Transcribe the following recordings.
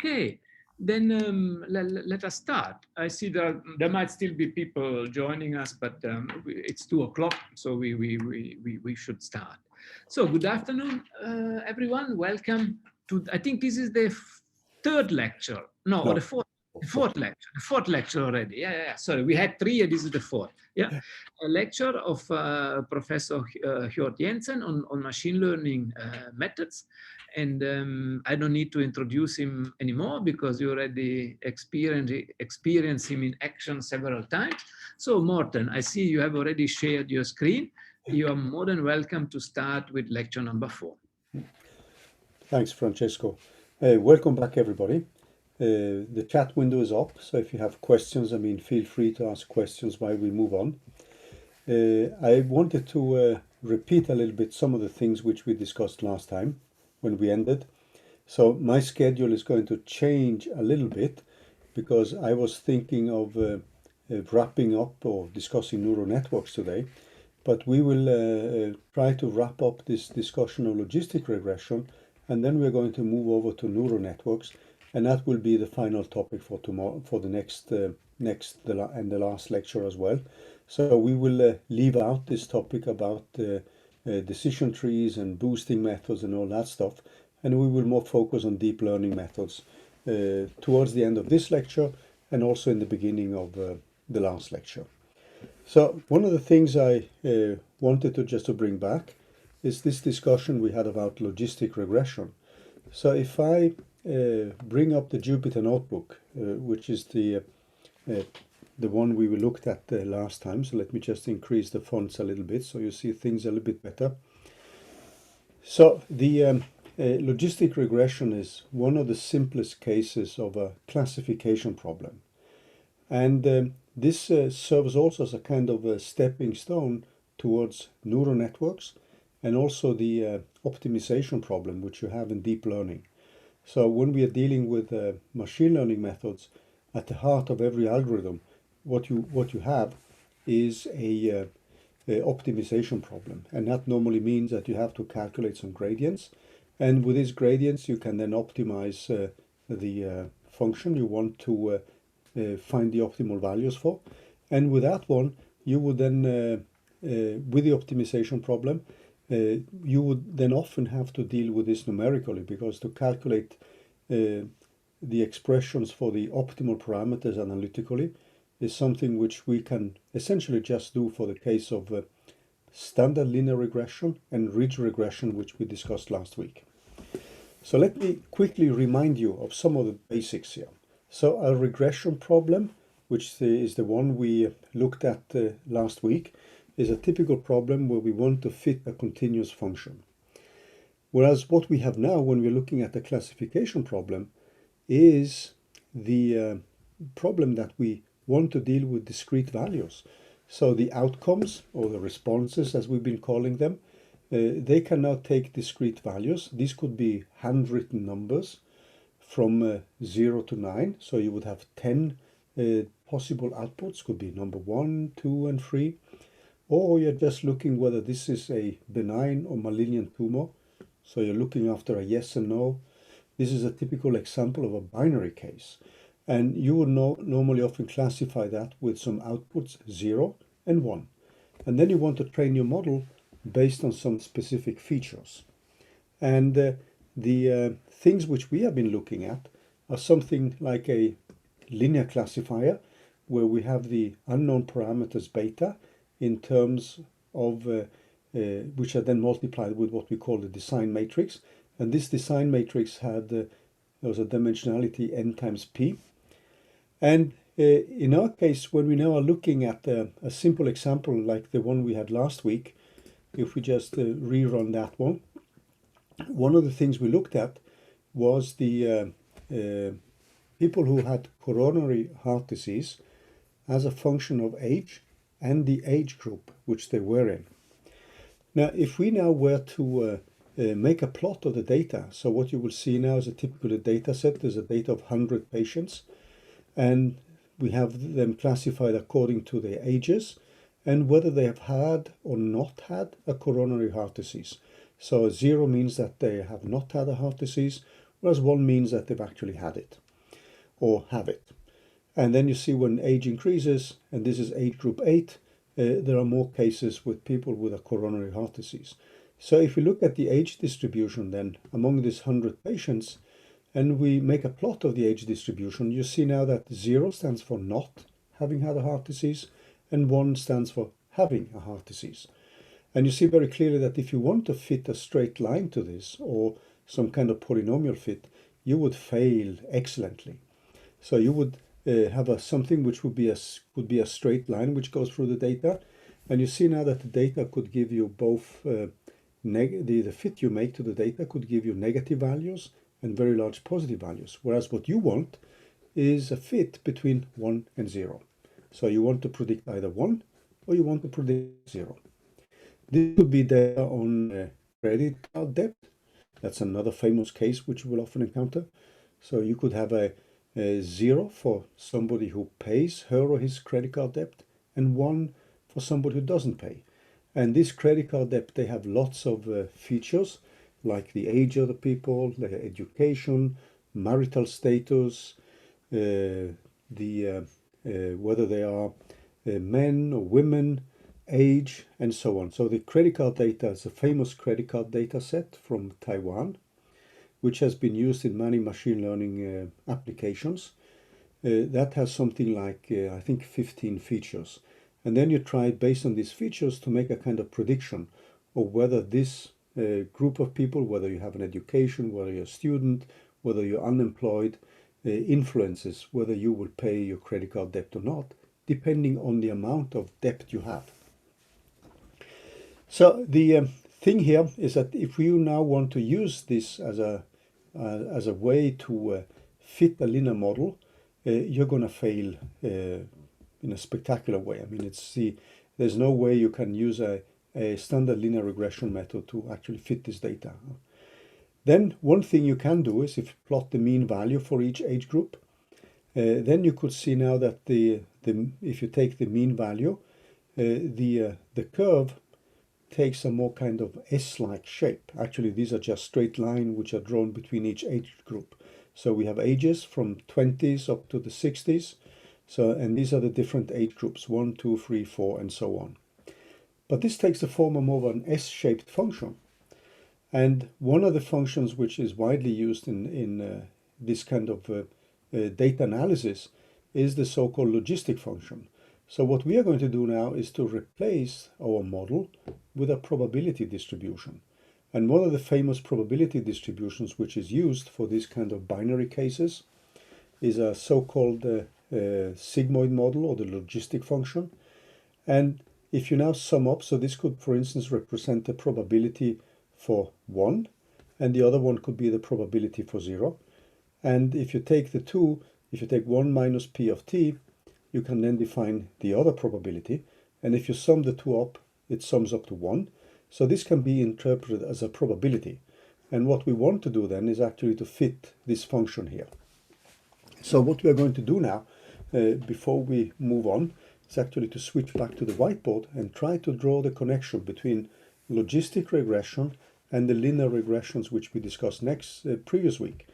Okay, then let us start. I see there might still be people joining us, but it's 2 o'clock, so we should start. So good afternoon, everyone. Welcome to, I think this is the third lecture. No, or the fourth lecture. The fourth lecture already. Yeah. Sorry, we had 3 and this is the 4th. Yeah. A lecture of Professor Hjorth-Jensen on machine learning methods. And I don't need to introduce him anymore because you already experienced him in action several times. So Morten, I see you have already shared your screen. You are more than welcome to start with lecture number 4. Thanks, Francesco. Welcome back, everybody. The chat window is up, so if you have questions, feel free to ask questions while we move on. I wanted to repeat a little bit some of the things which we discussed last time when we ended. So my schedule is going to change a little bit because I was thinking of wrapping up or discussing neural networks today, but we will try to wrap up this discussion of logistic regression, and then we're going to move over to neural networks, and that will be the final topic for tomorrow, for the next and the last lecture as well. So we will leave out this topic about decision trees and boosting methods and all that stuff, and we will more focus on deep learning methods towards the end of this lecture and also in the beginning of the last lecture. So one of the things I wanted to just to bring back is this discussion we had about logistic regression. So if I bring up the Jupyter notebook, which is the one we looked at last time. So let me just increase the fonts a little bit so you see things a little bit better. So the logistic regression is one of the simplest cases of a classification problem. And this serves also as a kind of a stepping stone towards neural networks and also the optimization problem which you have in deep learning. So when we are dealing with machine learning methods, at the heart of every algorithm, what you have is a optimization problem, and that normally means that you have to calculate some gradients, and with these gradients you can then optimize the function you want to find the optimal values for, and with that one you would then with the optimization problem you would then often have to deal with this numerically, because to calculate the expressions for the optimal parameters analytically is something which we can essentially just do for the case of standard linear regression and ridge regression, which we discussed last week. So let me quickly remind you of some of the basics here. So a regression problem, which is the one we looked at last week, is a typical problem where we want to fit a continuous function. Whereas what we have now when we're looking at the classification problem is the problem that we want to deal with discrete values. So the outcomes, or the responses as we've been calling them, they can now take discrete values. These could be handwritten numbers from 0 to 9. So you would have 10 possible outputs, could be number 1, 2, and 3. Or you're just looking whether this is a benign or malignant tumor. So you're looking after a yes and no. This is a typical example of a binary case. And you would normally often classify that with some outputs 0 and 1. And then you want to train your model based on some specific features. And the things which we have been looking at are something like a linear classifier, where we have the unknown parameters beta in terms of which are then multiplied with what we call the design matrix. And this design matrix had there was a dimensionality n times p. And in our case, when we now are looking at a simple example like the one we had last week, if we just rerun that one of the things we looked at was the people who had coronary heart disease as a function of age and the age group which they were in. Now, if we now were to make a plot of the data, so what you will see now is a typical data set. There's a data of 100 patients, and we have them classified according to their ages and whether they have had or not had a coronary heart disease. So 0 means that they have not had a heart disease, whereas 1 means that they've actually had it or have it. And then you see when age increases, and this is age group 8, there are more cases with people with a coronary heart disease. So if we look at the age distribution then among these 100 patients, and we make a plot of the age distribution, you see now that 0 stands for not having had a heart disease, and 1 stands for having a heart disease. And you see very clearly that if you want to fit a straight line to this, or some kind of polynomial fit, you would fail excellently. So you would have something which would be a straight line which goes through the data, and you see now that the data could give you both the fit you make to the data could give you negative values and very large positive values, whereas what you want is a fit between 1 and 0. So you want to predict either 1 or you want to predict 0. This could be data on credit card debt. That's another famous case which you will often encounter. So you could have a 0 for somebody who pays her or his credit card debt, and 1 for somebody who doesn't pay. And this credit card debt, they have lots of features, like the age of the people, their education, marital status, whether they are men or women, age, and so on. So the credit card data is a famous credit card data set from Taiwan, which has been used in many machine learning applications. That has something like, I think, 15 features. And then you try, based on these features, to make a kind of prediction of whether this group of people, whether you have an education, whether you're a student, whether you're unemployed, influences whether you will pay your credit card debt or not, depending on the amount of debt you have. So the thing here is that if you now want to use this as a way to fit a linear model, you're going to fail in a spectacular way. I mean, there's no way you can use a standard linear regression method to actually fit this data. Then one thing you can do is if you plot the mean value for each age group, then you could see now that if you take the mean value, the curve takes a more kind of S-like shape. Actually, these are just straight lines which are drawn between each age group. So we have ages from 20s up to the 60s. So, and these are the different age groups, 1, 2, 3, 4, and so on. But this takes the form of more of an S-shaped function. And one of the functions which is widely used in this kind of data analysis is the so-called logistic function. So what we are going to do now is to replace our model with a probability distribution. And one of the famous probability distributions which is used for these kind of binary cases is a so-called sigmoid model, or the logistic function. And if you now sum up, so this could, for instance, represent the probability for 1, and the other one could be the probability for 0. And if you take the two, if you take 1 minus p of t, you can then define the other probability. And if you sum the two up, it sums up to 1. So this can be interpreted as a probability. And what we want to do then is actually to fit this function here. So what we are going to do now, before we move on, is actually to switch back to the whiteboard and try to draw the connection between logistic regression and the linear regressions which we discussed previous week.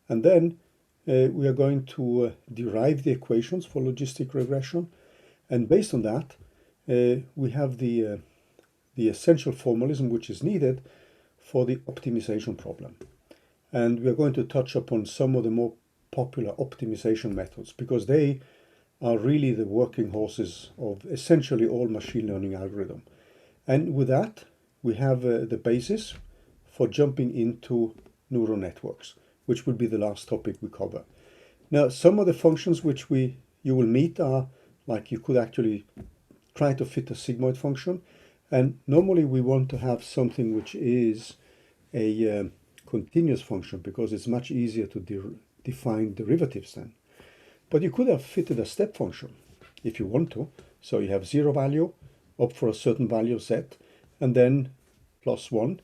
And then we are going to derive the equations for logistic regression. And based on that, we have the essential formalism which is needed for the optimization problem. And we are going to touch upon some of the more popular optimization methods, because they are really the working horses of essentially all machine learning algorithm. And with that, we have the basis for jumping into neural networks, which will be the last topic we cover. Now, some of the functions which you will meet are, like, you could actually try to fit a sigmoid function. And normally we want to have something which is a continuous function, because it's much easier to define derivatives then. But you could have fitted a step function if you want to. So you have 0 value up for a certain value set, and then plus 1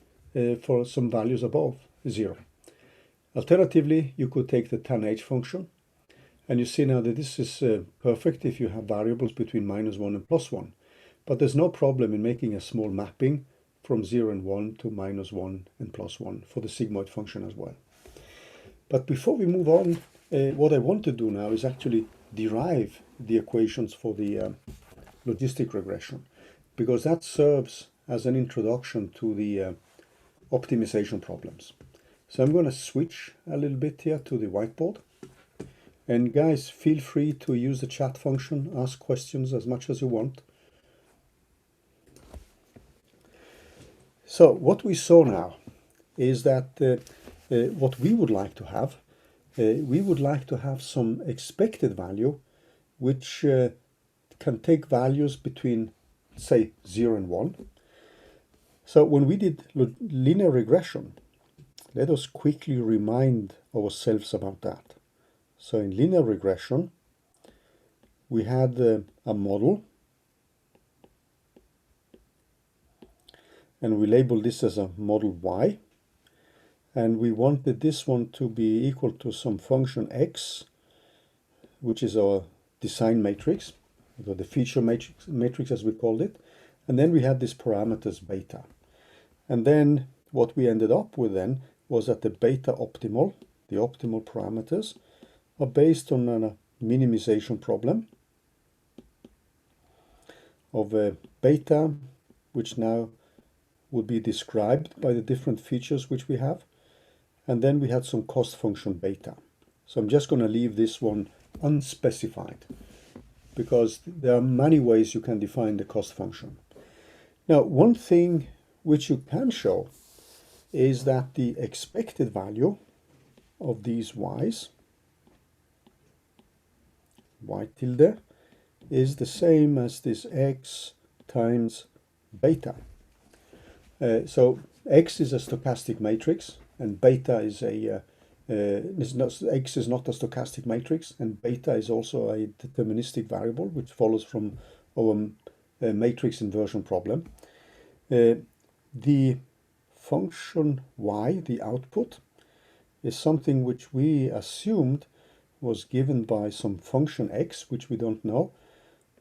for some values above 0. Alternatively, you could take the tanh function, and you see now that this is perfect if you have variables between -1 and +1. But there's no problem in making a small mapping from 0 and 1 to -1 and +1 for the sigmoid function as well. But before we move on, what I want to do now is actually derive the equations for the logistic regression, because that serves as an introduction to the optimization problems. So I'm going to switch a little bit here to the whiteboard. And guys, feel free to use the chat function, ask questions as much as you want. So what we saw now is that what we would like to have, we would like to have some expected value which can take values between, say, 0 and 1. So when we did linear regression, let us quickly remind ourselves about that. So in linear regression, we had a model, and we labeled this as a model Y, and we wanted this one to be equal to some function X, which is our design matrix, or the feature matrix as we called it, and then we had these parameters beta. And then what we ended up with then was that the beta optimal, the optimal parameters, are based on a minimization problem of a beta, which now would be described by the different features which we have. And then we had some cost function beta. So I'm just going to leave this one unspecified, because there are many ways you can define the cost function. Now, one thing which you can show is that the expected value of these y's, y tilde, is the same as this x times beta. So x is a stochastic matrix, and beta is a x is not a stochastic matrix, and beta is also a deterministic variable which follows from our matrix inversion problem. The function y, the output, is something which we assumed was given by some function x, which we don't know,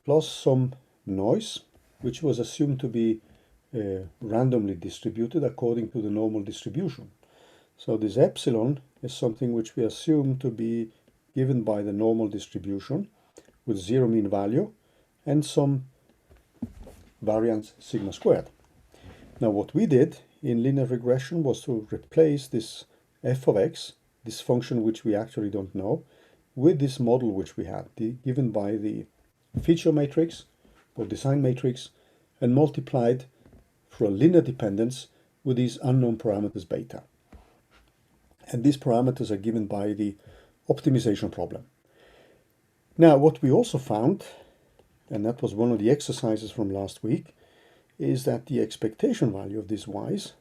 plus some noise, which was assumed to be randomly distributed according to the normal distribution. So this epsilon is something which we assume to be given by the normal distribution with zero mean value and some variance sigma squared. Now what we did in linear regression was to replace this f of x, this function which we actually don't know, with this model which we had, given by the feature matrix or design matrix, and multiplied for a linear dependence with these unknown parameters beta. And these parameters are given by the optimization problem. Now what we also found, and that was one of the exercises from last week, is that the expectation value of these y's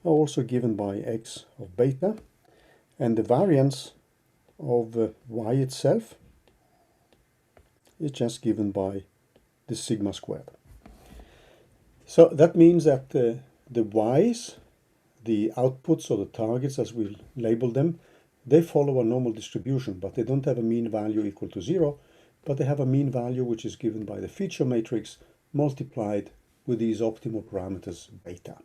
are also given by x of beta, and the variance of y itself is just given by the sigma squared. So that means that the y's, the outputs or the targets as we label them, they follow a normal distribution, but they don't have a mean value equal to 0, but they have a mean value which is given by the feature matrix multiplied with these optimal parameters beta.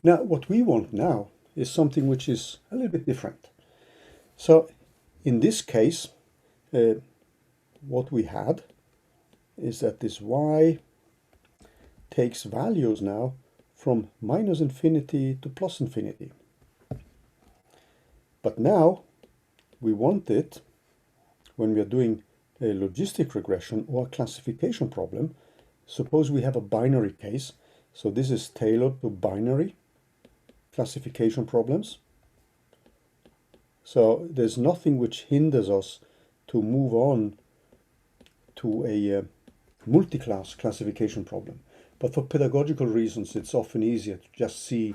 Now what we want now is something which is a little bit different. So in this case, what we had is that this y takes values now from minus infinity to plus infinity. But now we want it, when we are doing a logistic regression or a classification problem, suppose we have a binary case. So this is tailored to binary classification problems. So there's nothing which hinders us to move on to a multi-class classification problem. But for pedagogical reasons, it's often easier to just see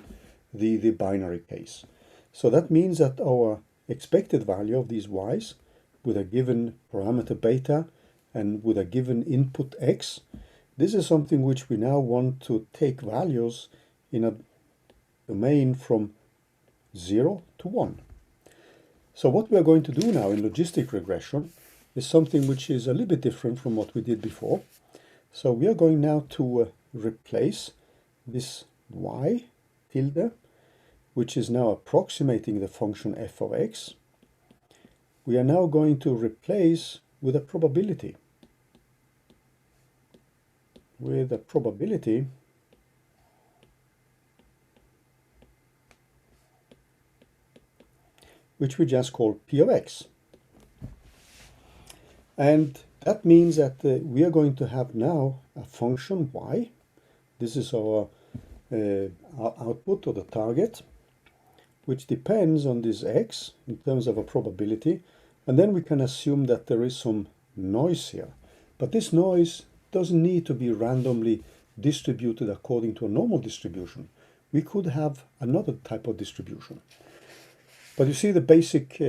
the binary case. So that means that our expected value of these y's with a given parameter beta and with a given input x, this is something which we now want to take values in a domain from 0 to 1. So what we are going to do now in logistic regression is something which is a little bit different from what we did before. So we are going now to replace this y tilde which is now approximating the function f of x, we are now going to replace with a probability. With a probability which we just call p of x. And that means that we are going to have now a function y. This is our output or the target, which depends on this x in terms of a probability. And then we can assume that there is some noise here. But this noise doesn't need to be randomly distributed according to a normal distribution. We could have another type of distribution. But you see, the basic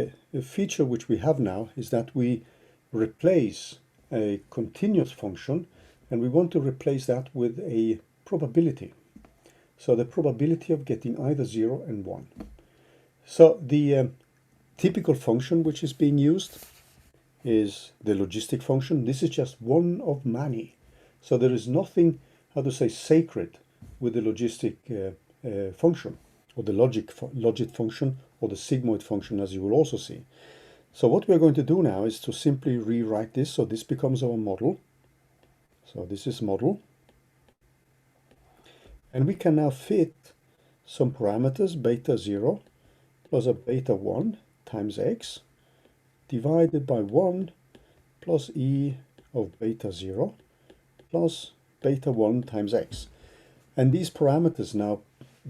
feature which we have now is that we replace a continuous function, and we want to replace that with a probability. So the probability of getting either 0 and 1. So the typical function which is being used is the logistic function. This is just one of many. So there is nothing, how to say, sacred with the logistic function, or the logic function, or the sigmoid function, as you will also see. So what we're going to do now is to simply rewrite this. So this becomes our model. So this is model. And we can now fit some parameters, beta 0 plus a beta 1 times x divided by 1 plus e of beta 0 plus beta 1 times x. And these parameters now,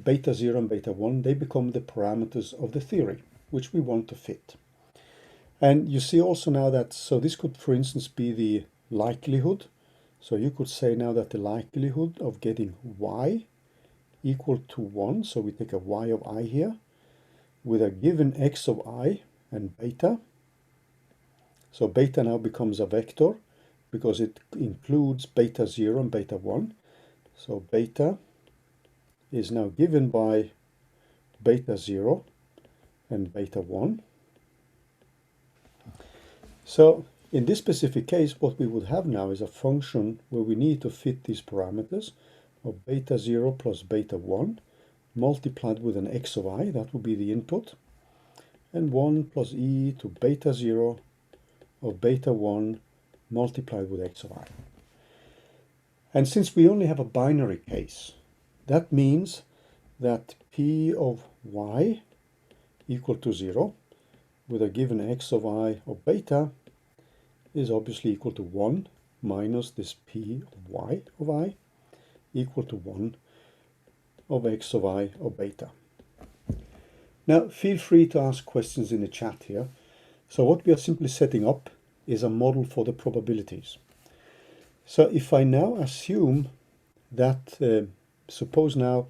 beta 0 and beta 1, they become the parameters of the theory, which we want to fit. And you see also now that, so this could, for instance, be the likelihood. So you could say now that the likelihood of getting y equal to 1, so we take a y of I here, with a given x of I and beta. So beta now becomes a vector because it includes beta 0 and beta 1. So beta is now given by beta 0 and beta 1. So in this specific case, what we would have now is a function where we need to fit these parameters of beta 0 plus beta 1 multiplied with an x of I, that would be the input, and 1 plus e to beta 0 of beta 1 multiplied with x of I. And since we only have a binary case, that means that p of y equal to 0 with a given x of I of beta is obviously equal to 1 minus this p of y of I equal to 1 of x of I of beta. Now feel free to ask questions in the chat here. So what we are simply setting up is a model for the probabilities. So if I now assume that, suppose now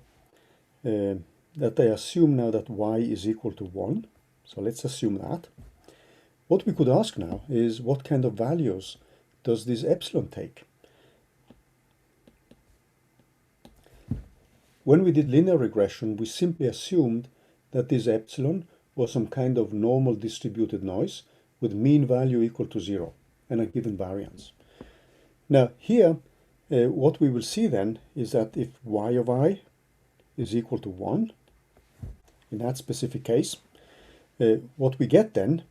that I assume now that y is equal to 1, so let's assume that. What we could ask now is what kind of values does this epsilon take? When we did linear regression, we simply assumed that this epsilon was some kind of normal distributed noise with mean value equal to 0 and a given variance. Now here, what we will see then is that if y of I is equal to 1, in that specific case, what we get then,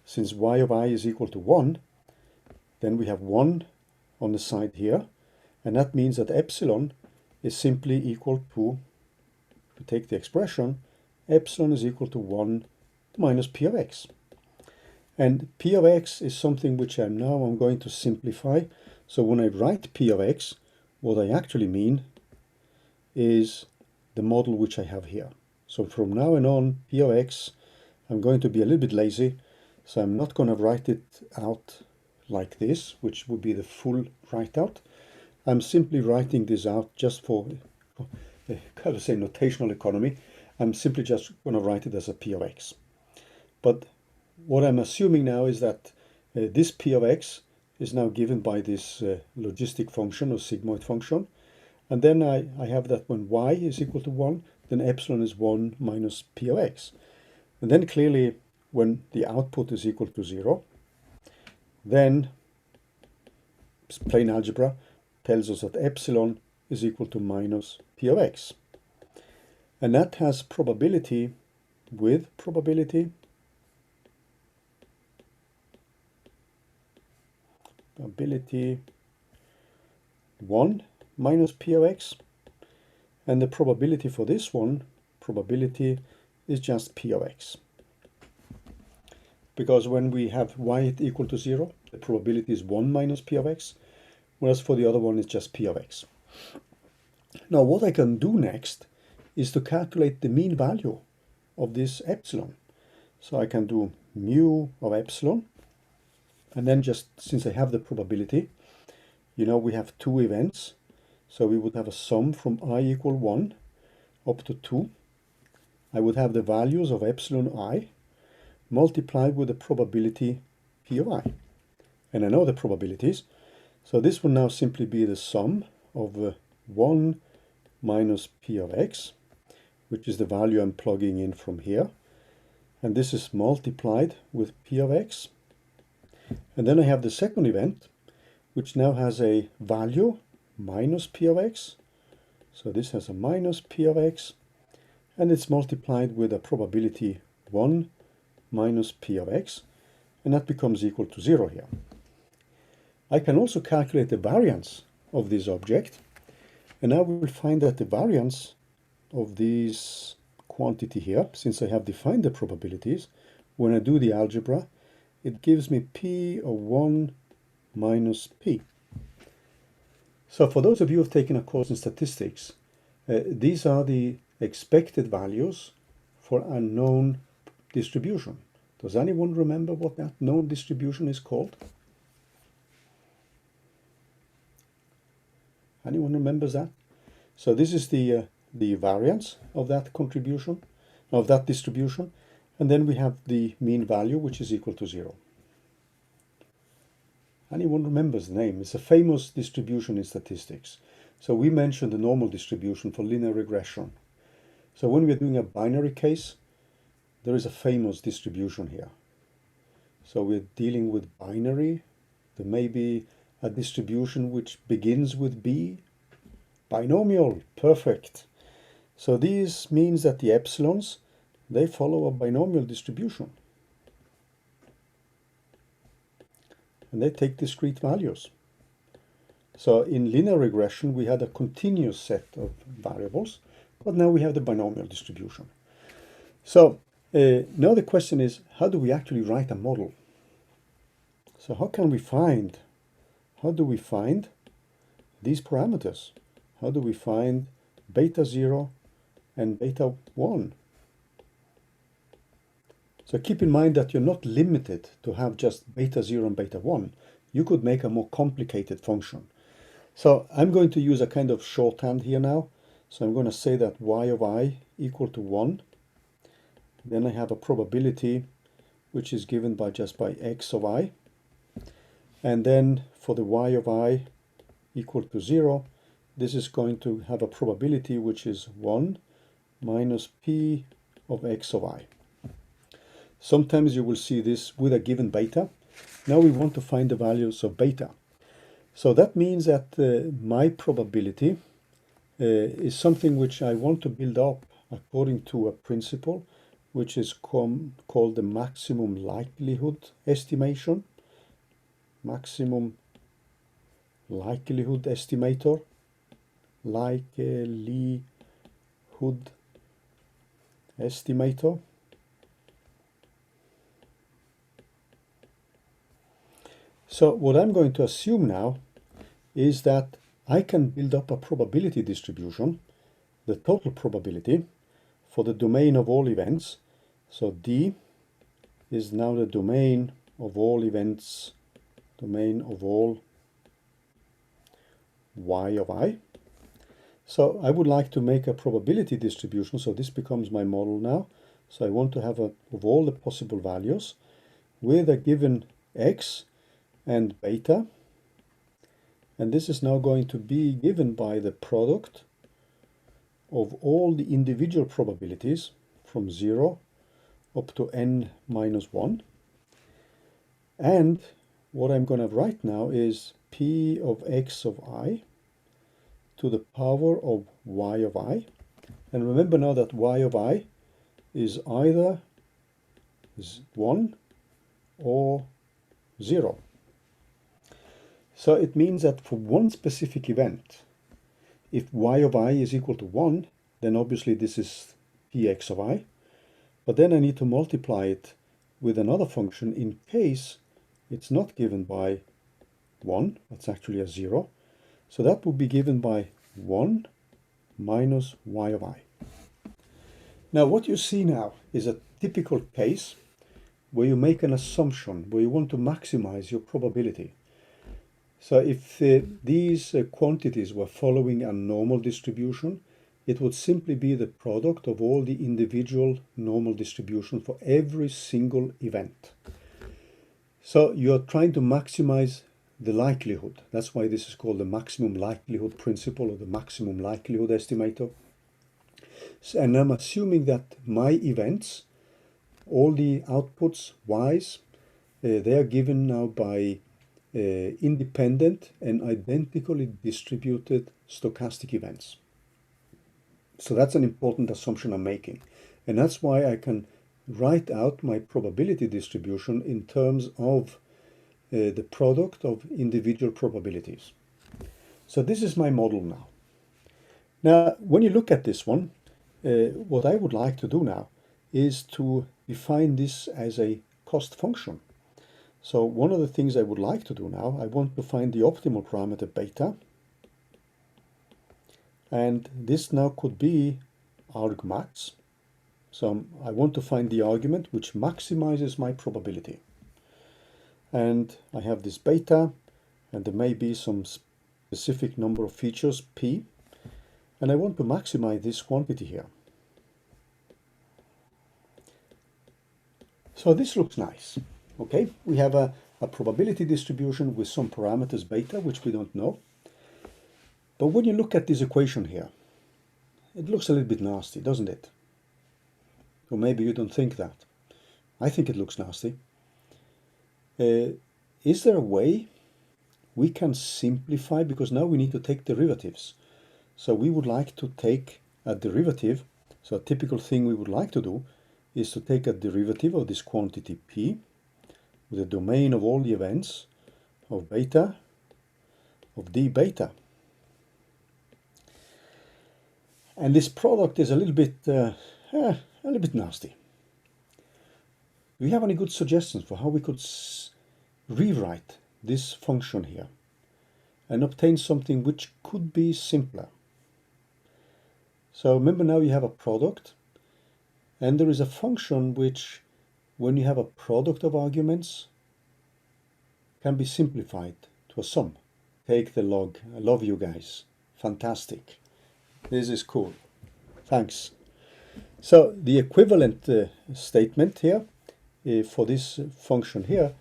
since y of I is equal to 1, then we have 1 on the side here, and that means that epsilon is simply equal to, if we take the expression, epsilon is equal to 1 minus p of x. And p of x is something which I'm going to simplify. So when I write p of x, what I actually mean is the model which I have here. So from now on, p of x, I'm going to be a little bit lazy. So I'm not going to write it out like this, which would be the full write out. I'm simply writing this out just for, how to say, notational economy. I'm simply just going to write it as a p of x. But what I'm assuming now is that this p of x is now given by this logistic function or sigmoid function. And then I have that when y is equal to 1, then epsilon is 1 minus p of x. And then clearly when the output is equal to 0, then plain algebra tells us that epsilon is equal to minus p of x. And that has probability with probability 1 minus p of x, and the probability for this one, probability is just p of x. Because when we have y equal to 0, the probability is 1 minus p of x, whereas for the other one it's just p of x. Now what I can do next is to calculate the mean value of this epsilon. So I can do mu of epsilon, and then just since I have the probability, we have two events, so we would have a sum from I equal 1 up to 2. I would have the values of epsilon I multiplied with the probability p of I. And I know the probabilities, so this will now simply be the sum of 1 minus p of x, which is the value I'm plugging in from here. And this is multiplied with p of x. And then I have the second event, which now has a value minus p of x. So this has a minus p of x, and it's multiplied with a probability 1 minus p of x, and that becomes equal to 0 here. I can also calculate the variance of this object, and I will find that the variance of this quantity here, since I have defined the probabilities, when I do the algebra, it gives me p of 1 minus p. So for those of you who have taken a course in statistics, these are the expected values for a known distribution. Does anyone remember what that known distribution is called? Anyone remembers that? So this is the variance of that contribution, of that distribution, and then we have the mean value, which is equal to 0. Anyone remembers the name? It's a famous distribution in statistics. So we mentioned the normal distribution for linear regression. So when we're doing a binary case, there is a famous distribution here. So we're dealing with binary. There may be a distribution which begins with b. Binomial, perfect. So this means that the epsilons, they follow a binomial distribution. And they take discrete values. So in linear regression, we had a continuous set of variables, but now we have the binomial distribution. So now the question is, how do we actually write a model? So how do we find these parameters? How do we find beta 0 and beta 1? So keep in mind that you're not limited to have just beta 0 and beta 1. You could make a more complicated function. So I'm going to use a kind of shorthand here now. So I'm going to say that y of I equal to 1. Then I have a probability which is given by x of I. And then for the y of I equal to 0, this is going to have a probability which is 1 minus p of x of I. Sometimes you will see this with a given beta. Now we want to find the values of beta. So that means that my probability is something which I want to build up according to a principle which is called the maximum likelihood estimation. Maximum likelihood estimator. Likelihood estimator. So what I'm going to assume now is that I can build up a probability distribution, the total probability, for the domain of all events. So D is now the domain of all events, domain of all y of I. So I would like to make a probability distribution, so this becomes my model now. So I want to have of all the possible values with a given x and beta, and this is now going to be given by the product of all the individual probabilities from 0 up to n minus 1. And what I'm going to write now is p of x of I to the power of y of I, And remember now that y of I is either 1 or 0. So it means that for one specific event, if y of I is equal to 1, then obviously this is px of I. But then I need to multiply it with another function in case it's not given by 1, that's actually a 0. So that would be given by 1 minus y of I. Now what you see now is a typical case where you make an assumption, where you want to maximize your probability. So if these quantities were following a normal distribution, it would simply be the product of all the individual normal distributions for every single event. So you're trying to maximize the likelihood. That's why this is called the maximum likelihood principle, or the maximum likelihood estimator. And I'm assuming that my events, all the outputs, y's, they are given now by independent and identically distributed stochastic events. So that's an important assumption I'm making. And that's why I can write out my probability distribution in terms of the product of individual probabilities. So this is my model now. Now, when you look at this one, what I would like to do now is to define this as a cost function. So one of the things I would like to do now, I want to find the optimal parameter beta. And this now could be argmax. So I want to find the argument which maximizes my probability. And I have this beta, and there may be some specific number of features, p, and I want to maximize this quantity here. So this looks nice. Okay, we have a probability distribution with some parameters beta, which we don't know. But when you look at this equation here, it looks a little bit nasty, doesn't it? Or maybe you don't think that. I think it looks nasty. Is there a way we can simplify, because now we need to take derivatives. So we would like to take a derivative. So a typical thing we would like to do is to take a derivative of this quantity p with the domain of all the events of beta of d beta. And this product is a little bit nasty. Do you have any good suggestions for how we could rewrite this function here and obtain something which could be simpler? So remember, now you have a product, and there is a function which, when you have a product of arguments, can be simplified to a sum. Take the log. I love you guys. Fantastic. This is cool. Thanks. So the equivalent statement here for this function here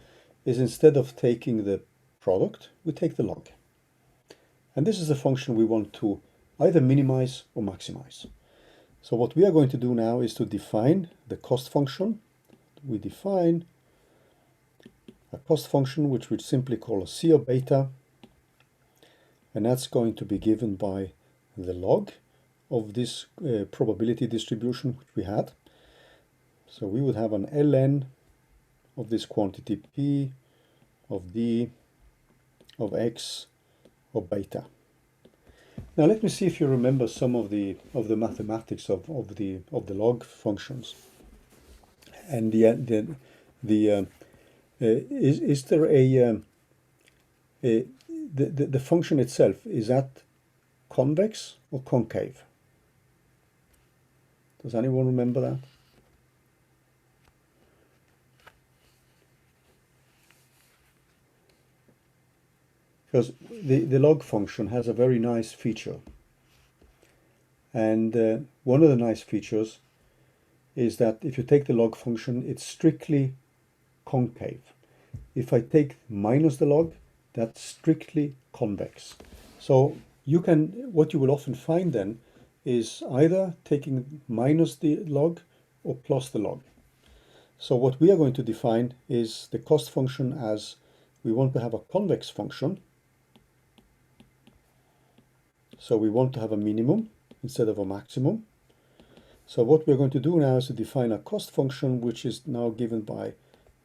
is, instead of taking the product, we take the log. And this is the function we want to either minimize or maximize. So what we are going to do now is to define the cost function. We define a cost function which we simply call a C of beta, and that's going to be given by the log of this probability distribution which we had. So we would have an ln of this quantity p of d of x of beta. Now let me see if you remember some of the mathematics of the log functions. And is there the function itself, is that convex or concave? Does anyone remember that? Because the log function has a very nice feature. And one of the nice features is that if you take the log function, it's strictly concave. If I take minus the log, that's strictly convex. So what you will often find then is either taking minus the log or plus the log. So what we are going to define is the cost function as, we want to have a convex function. So we want to have a minimum instead of a maximum. So what we're going to do now is to define a cost function, which is now given by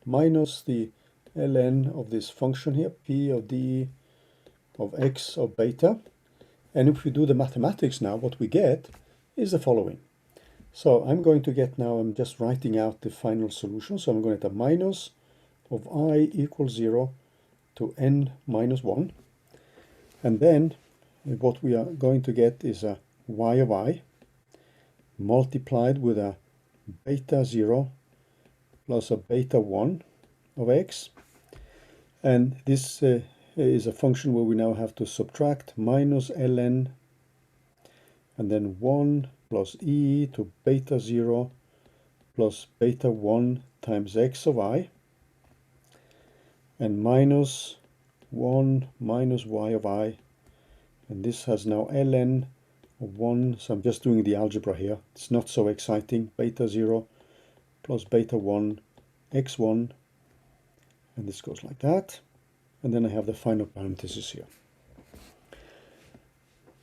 minus the ln of this function here, p of d of x of beta. And if we do the mathematics now, what we get is the following. So I'm going to get now, I'm just writing out the final solution. So I'm going to get a minus of I equals 0 to n minus 1. And then what we are going to get is a y of I multiplied with a beta 0 plus a beta 1 of x. And this is a function where we now have to subtract minus ln and then 1 plus e to beta 0 plus beta 1 times x of I, and minus 1 minus y of I, and this has now ln of 1, so I'm just doing the algebra here, it's not so exciting, beta 0 plus beta 1 x1, and this goes like that, and then I have the final parenthesis here.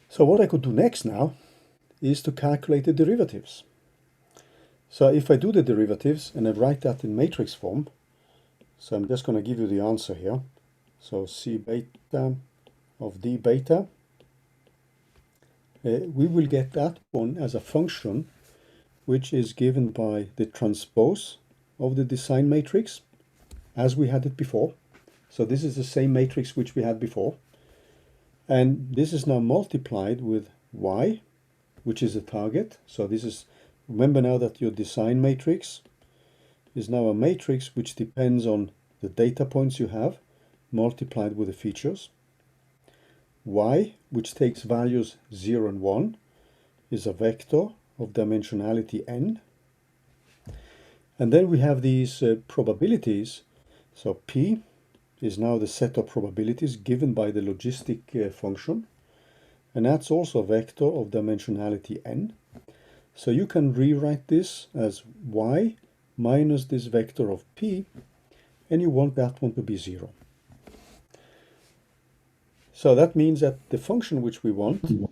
So what I could do next now is to calculate the derivatives. So if I do the derivatives and I write that in matrix form, so I'm just going to give you the answer here. So C beta of d beta, we will get that one as a function which is given by the transpose of the design matrix as we had it before. So this is the same matrix which we had before. And this is now multiplied with y, which is the target. So this is, remember now that your design matrix is now a matrix which depends on the data points you have multiplied with the features. Y, which takes values 0 and 1, is a vector of dimensionality n. And then we have these probabilities. So P is now the set of probabilities given by the logistic function. And that's also a vector of dimensionality n. So you can rewrite this as y minus this vector of p, and you want that one to be 0. So that means that the function which we want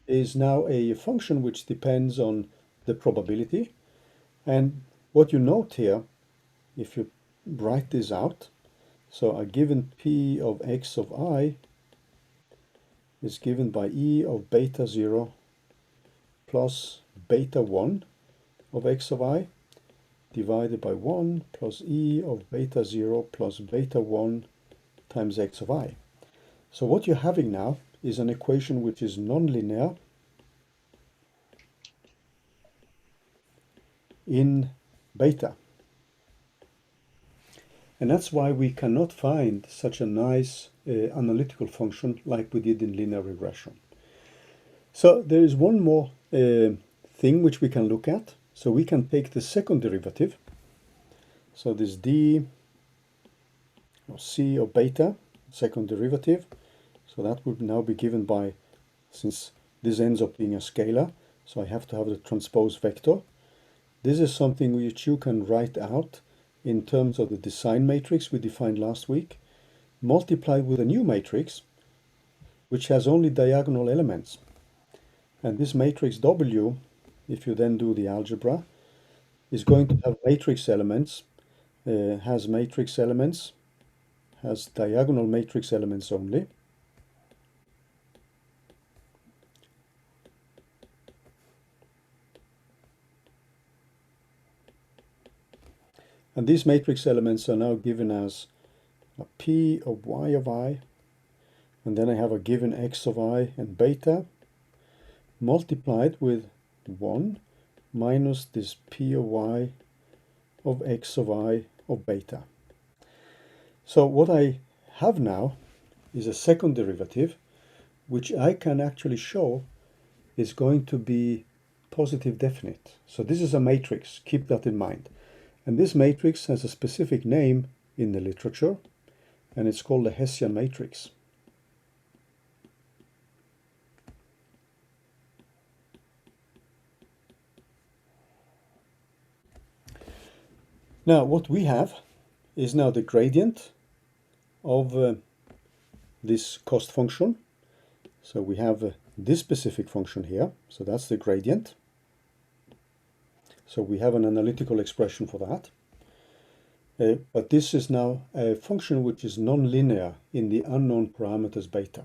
is now a function which depends on the probability. And what you note here, if you write this out, so a given p of x of I is given by e of beta 0 plus beta 1 of x of I divided by 1 plus e of beta 0 plus beta 1 times x of I. So what you're having now is an equation which is nonlinear in beta. And that's why we cannot find such a nice analytical function like we did in linear regression. So there is one more thing which we can look at. So we can take the second derivative. So this d or c of beta, second derivative. So that would now be given by, since this ends up being a scalar, so I have to have the transpose vector. This is something which you can write out in terms of the design matrix we defined last week, multiplied with a new matrix, which has only diagonal elements. And this matrix W, if you then do the algebra, is going to have matrix elements, has diagonal matrix elements only. And these matrix elements are now given as a p of y of I, and then I have a given x of I and beta, multiplied with 1 minus this p of y of x of I of beta. So what I have now is a second derivative, which I can actually show is going to be positive definite. So this is a matrix, keep that in mind. And this matrix has a specific name in the literature, and it's called the Hessian Matrix. Now what we have is now the gradient of this cost function. So we have this specific function here, so that's the gradient. So we have an analytical expression for that. But this is now a function which is non-linear in the unknown parameters beta.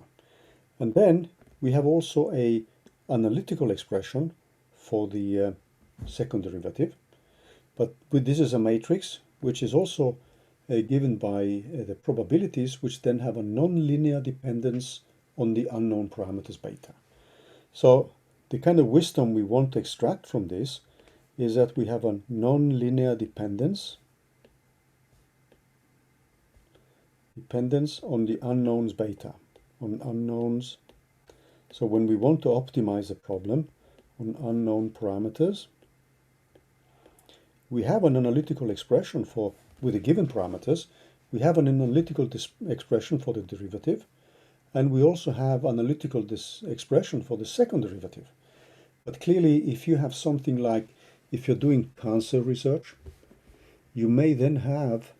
And then we have also a analytical expression for the second derivative. But this is a matrix which is also given by the probabilities, which then have a non-linear dependence on the unknown parameters beta. So the kind of wisdom we want to extract from this is that we have a non-linear dependence on the unknowns beta, on unknowns. So when we want to optimize a problem on unknown parameters, we have an analytical expression for, with the given parameters, we have an analytical expression for the derivative, and we also have analytical expression for the second derivative. But clearly, if you have something like, if you're doing cancer research, you may then have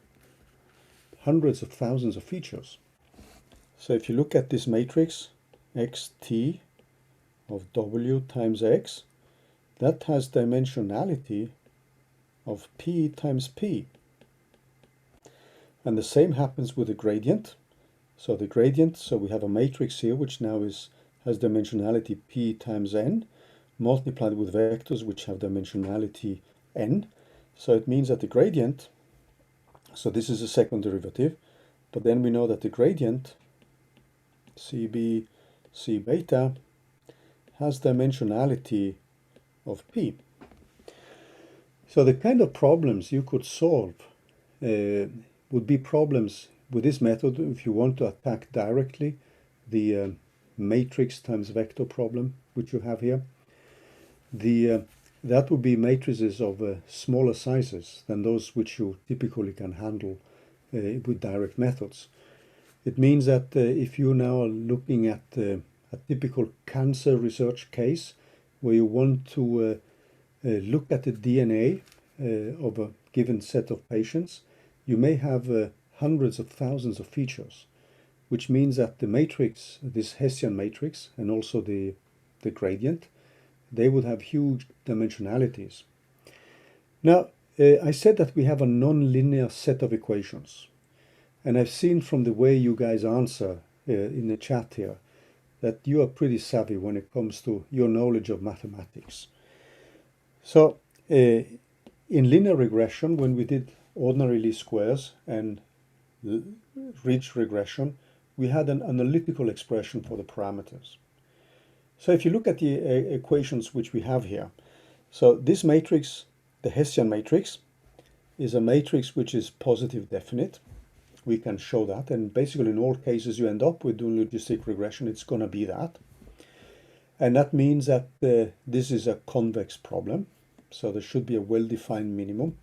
hundreds of thousands of features. So if you look at this matrix, xt of w times x, that has dimensionality of p times p. And the same happens with the gradient. So the gradient, so we have a matrix here which now has dimensionality p times n, multiplied with vectors which have dimensionality n. So it means that the gradient, so this is a second derivative, but then we know that the gradient, cb c beta, has dimensionality of p. So the kind of problems you could solve would be problems with this method if you want to attack directly the matrix times vector problem which you have here. That would be matrices of smaller sizes than those which you typically can handle with direct methods. It means that if you now are looking at a typical cancer research case where you want to look at the DNA of a given set of patients, you may have hundreds of thousands of features, which means that the matrix, this Hessian matrix, and also the gradient, they would have huge dimensionalities. Now, I said that we have a non-linear set of equations. And I've seen from the way you guys answer in the chat here that you are pretty savvy when it comes to your knowledge of mathematics. So in linear regression, when we did ordinary least squares and ridge regression, we had an analytical expression for the parameters. So if you look at the equations which we have here, so this matrix, the Hessian matrix, is a matrix which is positive definite. We can show that, and basically in all cases you end up with doing logistic regression, it's going to be that. And that means that this is a convex problem, so there should be a well-defined minimum.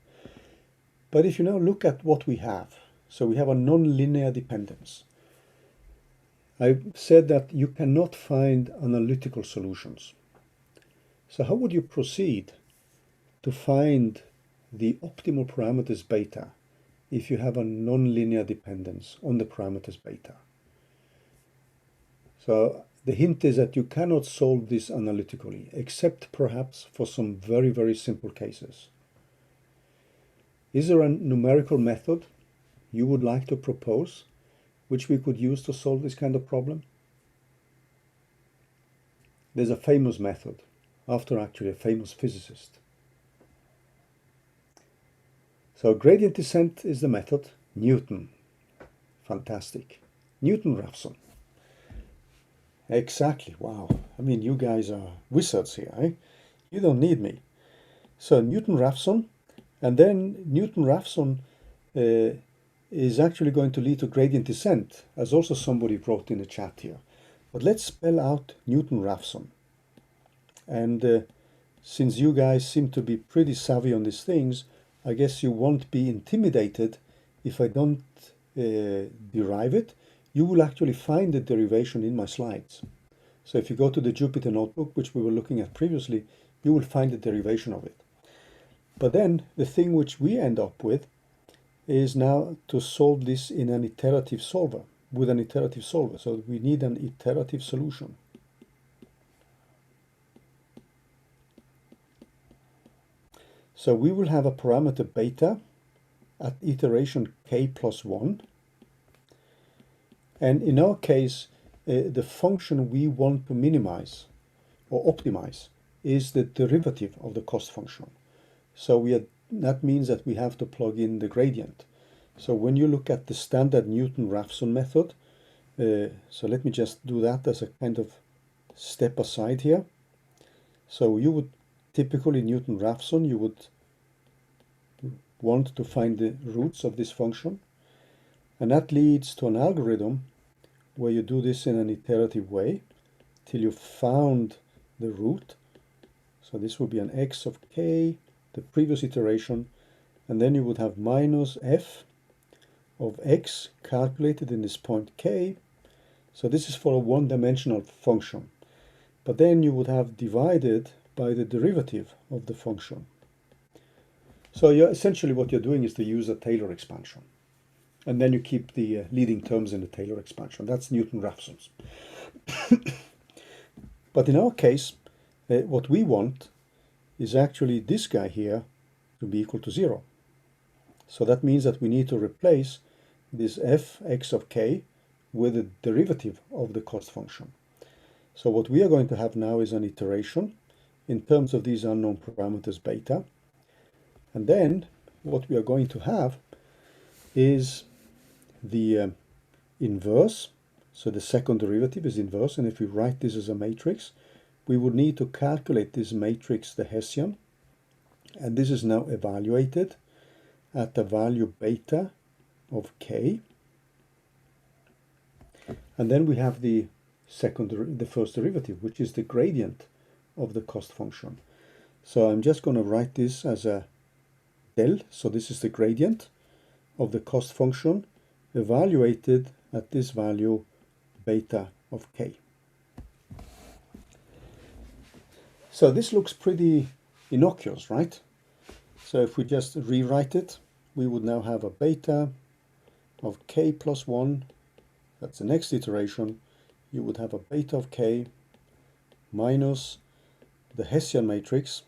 But if you now look at what we have, so we have a non-linear dependence. I said that you cannot find analytical solutions. So how would you proceed to find the optimal parameters beta if you have a non-linear dependence on the parameters beta? So the hint is that you cannot solve this analytically, except perhaps for some very, very simple cases. Is there a numerical method you would like to propose which we could use to solve this kind of problem? There's a famous method, after actually a famous physicist. So gradient descent is the method. Newton. Fantastic. Newton-Raphson. Exactly. Wow. I mean, you guys are wizards here, eh? You don't need me. So Newton-Raphson, and then Newton-Raphson is actually going to lead to gradient descent, as also somebody wrote in the chat here. But let's spell out Newton-Raphson. And since you guys seem to be pretty savvy on these things, I guess you won't be intimidated if I don't derive it. You will actually find the derivation in my slides. So if you go to the Jupyter notebook, which we were looking at previously, you will find the derivation of it. But then the thing which we end up with is now to solve this in an iterative solver, with an iterative solver. So we need an iterative solution. So we will have a parameter beta at iteration k plus 1. And in our case, the function we want to minimize or optimize is the derivative of the cost function. So that means that we have to plug in the gradient. So when you look at the standard Newton-Raphson method, so let me just do that as a kind of step aside here. So you would typically Newton-Raphson, you would want to find the roots of this function. And that leads to an algorithm where you do this in an iterative way till you found the root. So this would be an x of k, the previous iteration, and then you would have minus f of x calculated in this point k. So this is for a one-dimensional function. But then you would have divided by the derivative of the function. So essentially what you're doing is to use a Taylor expansion. And then you keep the leading terms in the Taylor expansion. That's Newton-Raphson's. But in our case, what we want is actually this guy here to be equal to 0. So that means that we need to replace this f(x) of k with the derivative of the cost function. So what we are going to have now is an iteration in terms of these unknown parameters beta. And then what we are going to have is the inverse. So the second derivative is inverse. And if we write this as a matrix, we would need to calculate this matrix, the Hessian. And this is now evaluated at the value beta of k. And then we have the first derivative, which is the gradient of the cost function. So I'm just going to write this as a del. So this is the gradient of the cost function evaluated at this value beta of k. So this looks pretty innocuous, right? So if we just rewrite it, we would now have a beta of k plus 1. That's the next iteration. You would have a beta of k minus the Hessian matrix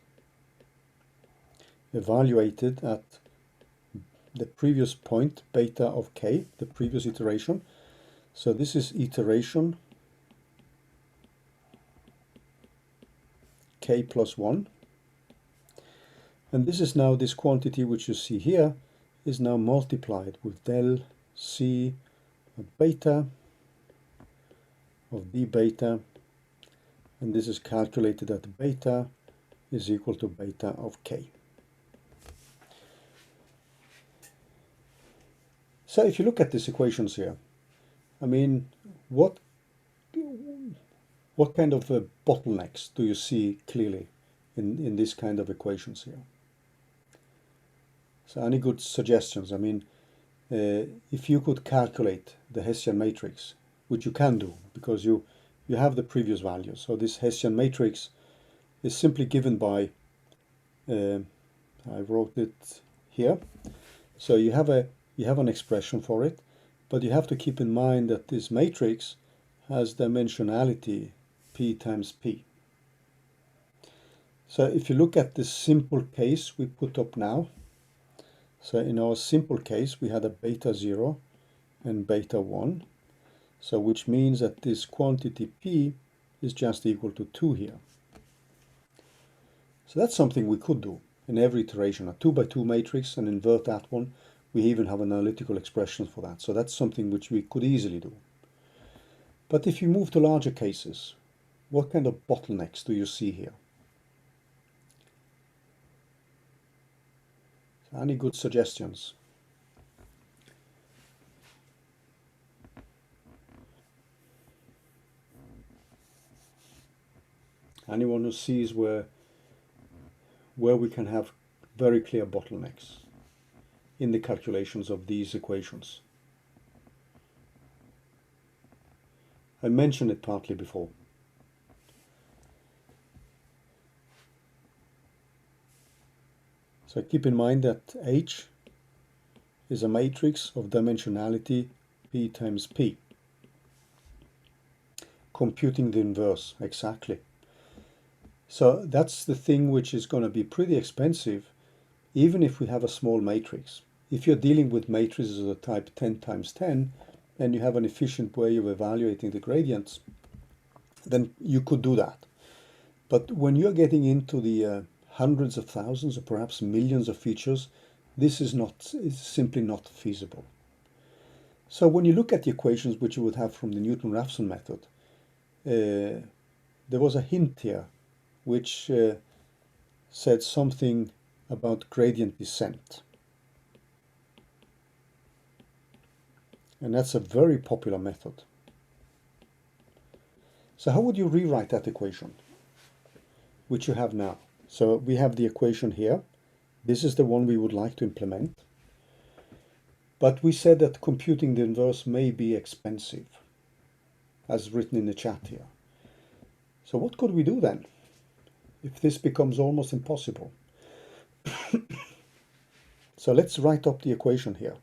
evaluated at the previous point, beta of k, the previous iteration. So this is iteration k plus 1. And this is now this quantity which you see here is now multiplied with del c of beta of d beta, and this is calculated at beta is equal to beta of k. So if you look at these equations here, I mean, what kind of bottlenecks do you see clearly in this kind of equations here? So any good suggestions? I mean, if you could calculate the Hessian matrix, which you can do because you have the previous value. So this Hessian matrix is simply given by, I wrote it here. So you have an expression for it, but you have to keep in mind that this matrix has dimensionality p times p. So if you look at this simple case we put up now, so in our simple case we had a beta 0 and beta 1, so which means that this quantity p is just equal to 2 here. So that's something we could do in every iteration, a 2 by 2 matrix, and invert that one. We even have an analytical expression for that. So that's something which we could easily do. But if you move to larger cases, what kind of bottlenecks do you see here? So any good suggestions? Anyone who sees where we can have very clear bottlenecks in the calculations of these equations? I mentioned it partly before. So keep in mind that H is a matrix of dimensionality P times P. Computing the inverse, exactly. So that's the thing which is going to be pretty expensive even if we have a small matrix. If you're dealing with matrices of the type 10 times 10, and you have an efficient way of evaluating the gradients, then you could do that. But when you're getting into the hundreds of thousands or perhaps millions of features, this is simply not feasible. So when you look at the equations which you would have from the Newton-Raphson method, there was a hint here which said something about gradient descent. And that's a very popular method. So how would you rewrite that equation, which you have now? So we have the equation here. This is the one we would like to implement. But we said that computing the inverse may be expensive, as written in the chat here. So what could we do then, if this becomes almost impossible? So let's write up the equation here.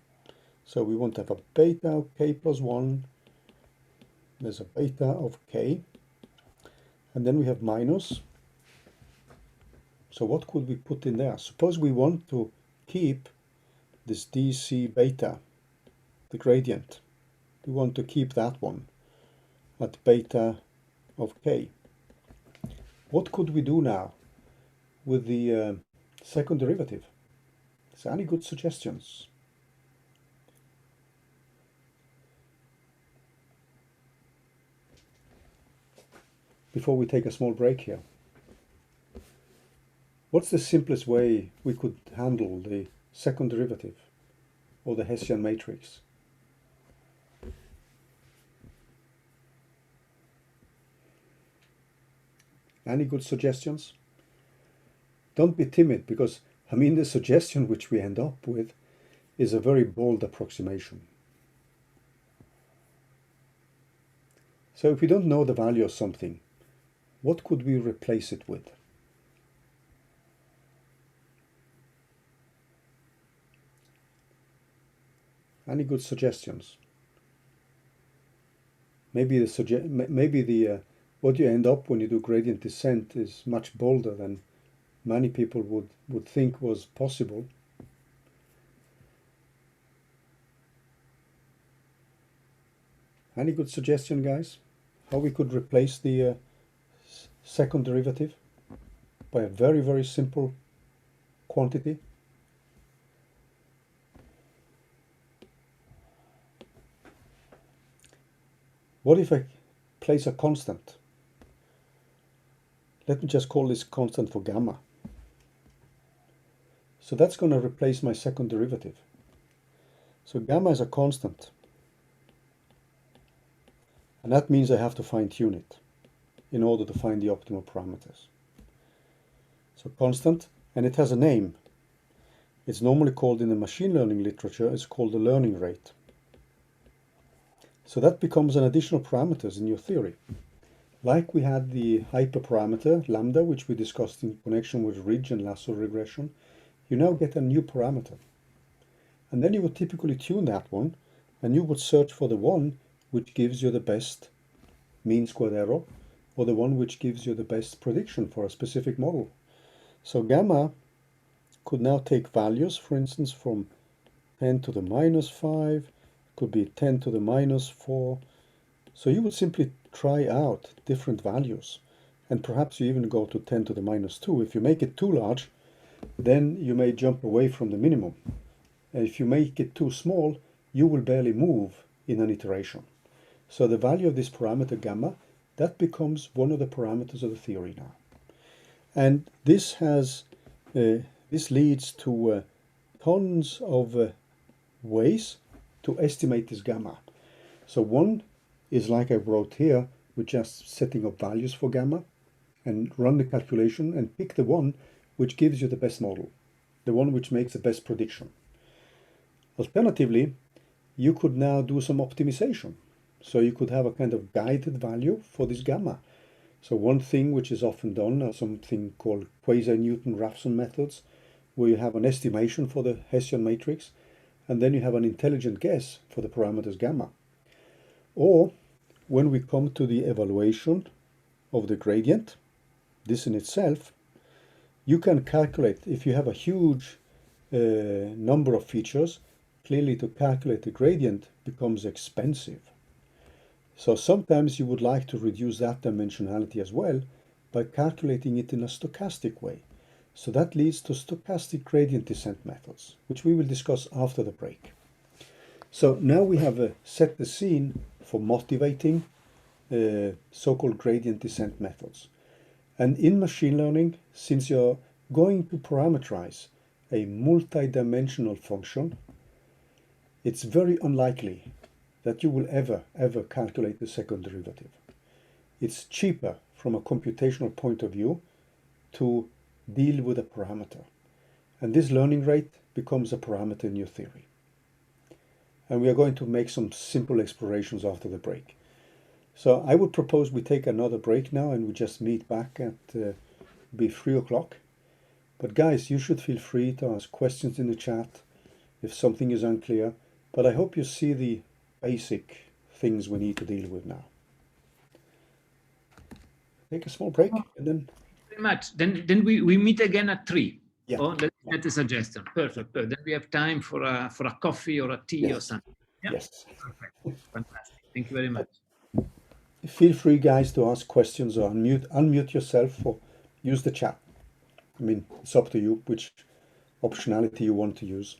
So we want to have a beta of k plus 1. There's a beta of k. And then we have minus. So what could we put in there? Suppose we want to keep this dc beta, the gradient. We want to keep that one at beta of k. What could we do now with the second derivative? Is there any good suggestions? Before we take a small break here. What's the simplest way we could handle the second derivative or the Hessian matrix? Any good suggestions? Don't be timid, because I mean the suggestion which we end up with is a very bold approximation. So if we don't know the value of something, what could we replace it with? Any good suggestions? Maybe what you end up when you do gradient descent is much bolder than many people would think was possible. Any good suggestion, guys? How we could replace the second derivative by a very, very simple quantity? What if I place a constant? Let me just call this constant for gamma. So that's going to replace my second derivative. So gamma is a constant. And that means I have to fine-tune it in order to find the optimal parameters. So constant, and it has a name. It's normally called, in the machine learning literature, it's called the learning rate. So that becomes an additional parameters in your theory. Like we had the hyperparameter, lambda, which we discussed in connection with ridge and lasso regression, you now get a new parameter. And then you would typically tune that one, and you would search for the one which gives you the best mean squared error, or the one which gives you the best prediction for a specific model. So gamma could now take values, for instance, from 10 to the minus 5, could be 10 to the minus 4. So you would simply try out different values, and perhaps you even go to 10 to the minus 2. If you make it too large, then you may jump away from the minimum. And if you make it too small, you will barely move in an iteration. So the value of this parameter gamma, that becomes one of the parameters of the theory now. And this leads to tons of ways to estimate this gamma. So one is like I wrote here, with just setting up values for gamma and run the calculation and pick the one which gives you the best model, the one which makes the best prediction. Alternatively, you could now do some optimization. So you could have a kind of guided value for this gamma. So one thing which is often done are something called Quasi-Newton methods, where you have an estimation for the Hessian matrix, and then you have an intelligent guess for the parameters gamma. Or when we come to the evaluation of the gradient, this in itself, you can calculate, if you have a huge number of features, clearly to calculate the gradient becomes expensive. So sometimes you would like to reduce that dimensionality as well by calculating it in a stochastic way. So that leads to stochastic gradient descent methods, which we will discuss after the break. So now we have set the scene for motivating so-called gradient descent methods. And in machine learning, since you're going to parameterize a multi-dimensional function, it's very unlikely that you will ever calculate the second derivative. It's cheaper from a computational point of view to deal with a parameter. And this learning rate becomes a parameter in your theory. And we are going to make some simple explorations after the break. So I would propose we take another break now and we just meet back at be 3 o'clock. But guys, you should feel free to ask questions in the chat if something is unclear. But I hope you see the basic things we need to deal with now. Take a small break and then... Very much. Then we meet again at 3. Yeah. Oh, that's a suggestion. Perfect. Then we have time for a coffee or a tea or something. Yeah? Yes. Perfect. Fantastic. Thank you very much. Feel free, guys, to ask questions or unmute yourself or use the chat. I mean, it's up to you which optionality you want to use.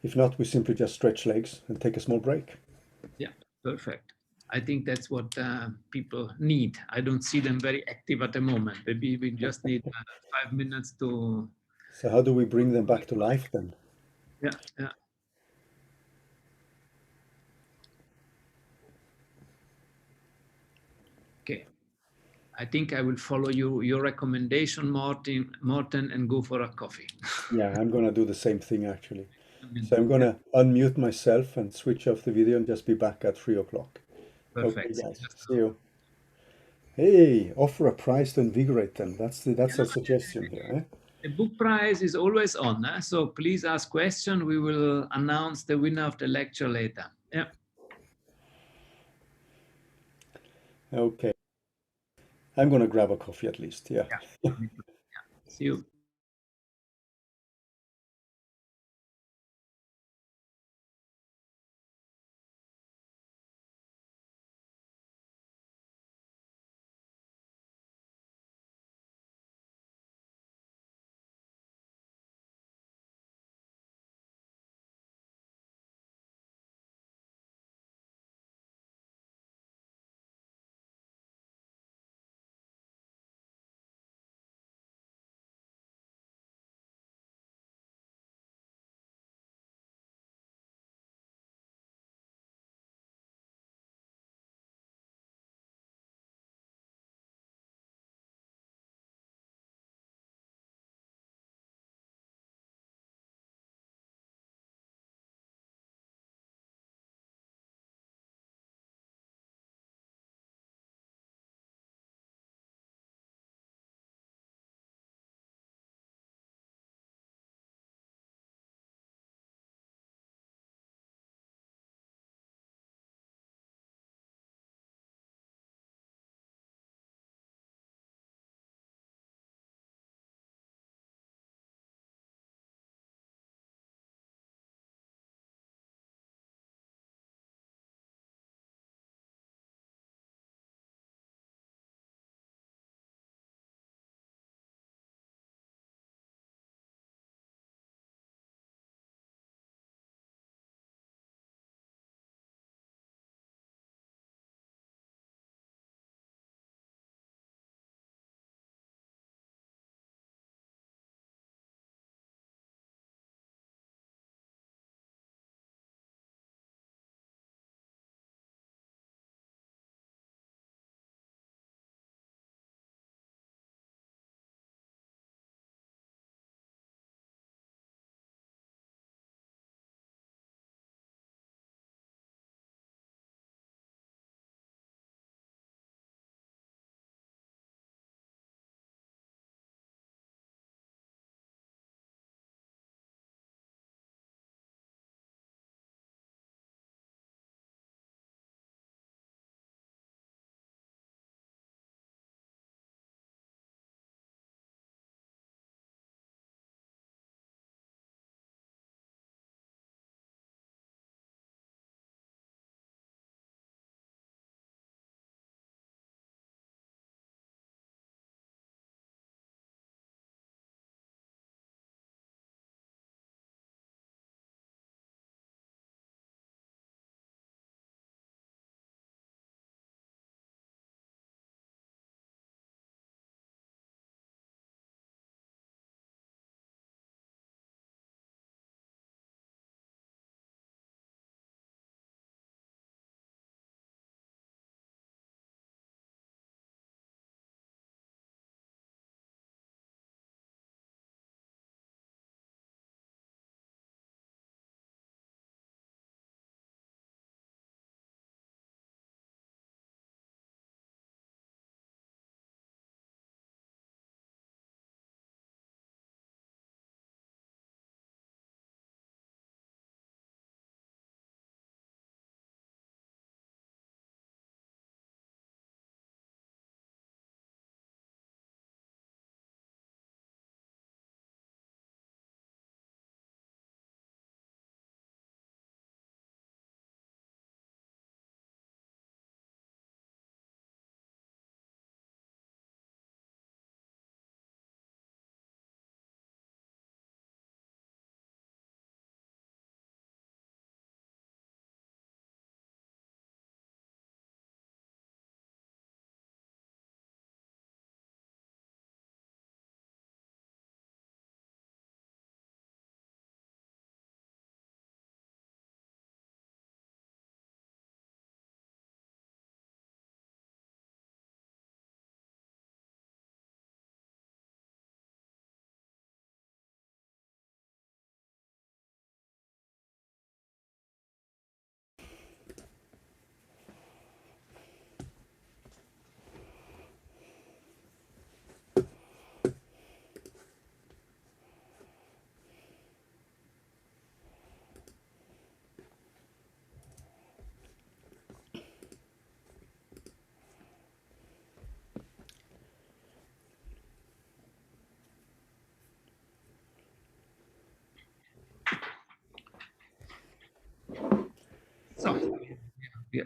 If not, we simply just stretch legs and take a small break. Yeah, perfect. I think that's what people need. I don't see them very active at the moment. Maybe we just need 5 minutes to... So how do we bring them back to life then? Yeah, yeah. Okay. I think I will follow your recommendation, Morten, and go for a coffee. Yeah, I'm going to do the same thing actually. So I'm going to unmute myself and switch off the video and just be back at 3 o'clock. Perfect. Okay, guys. See you. Hey, offer a prize to invigorate them. That's a suggestion here. Eh? The book prize is always on, so please ask questions. We will announce the winner of the lecture later. Yeah. Okay. I'm going to grab a coffee at least. Yeah. Yeah. See you.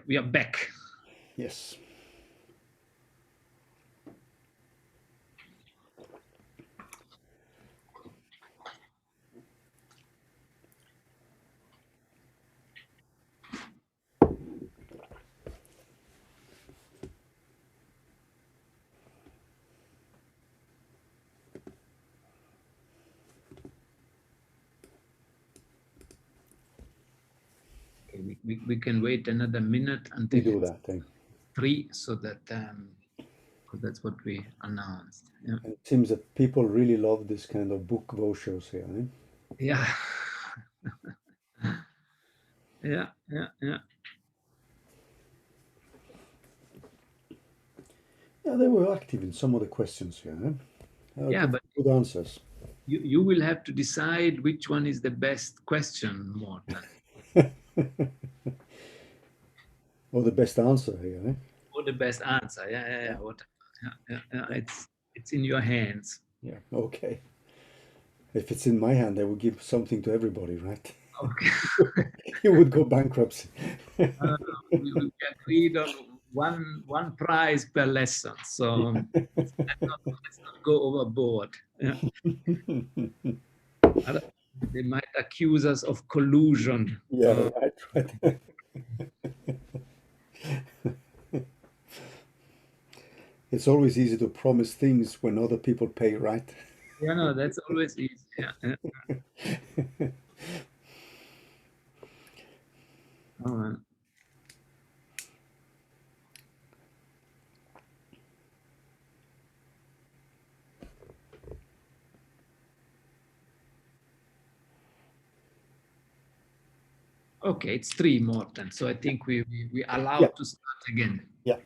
we are back. Yes. Okay, we can wait another minute We until do it's that thing. 3, so that because that's what we announced. Yeah. And it seems that people really love this kind of book brochures here. Eh? Yeah. Yeah. Yeah, they were active in some of the questions here. Eh? Yeah, but Good answers. you will have to decide which one is the best question, Morten. Or the best answer here. Eh? Or the best answer. Yeah. What? Yeah. It's in your hands. Yeah, okay. If it's in my hand, I would give something to everybody, right? Okay. You would go bankrupt. We agreed on one prize per lesson, so let's not go overboard. Yeah. They might accuse us of collusion. Yeah, right. It's always easy to promise things when other people pay, right? Yeah, no, that's always easy. Yeah. Oh, okay, it's 3, Morten. So I think we Yeah. allowed to start again. Yeah.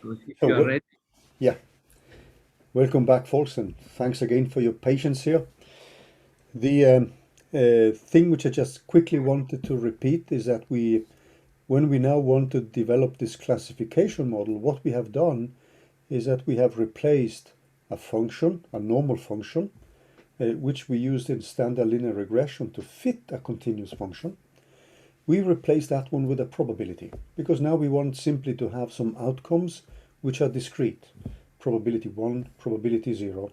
So if So you are ready. Yeah. Welcome back, folks, and thanks again for your patience here. The thing which I just quickly wanted to repeat is that when we now want to develop this classification model, what we have done is that we have replaced a function, a normal function, which we used in standard linear regression to fit a continuous function. We replace that one with a probability, because now we want simply to have some outcomes which are discrete. Probability 1, probability 0.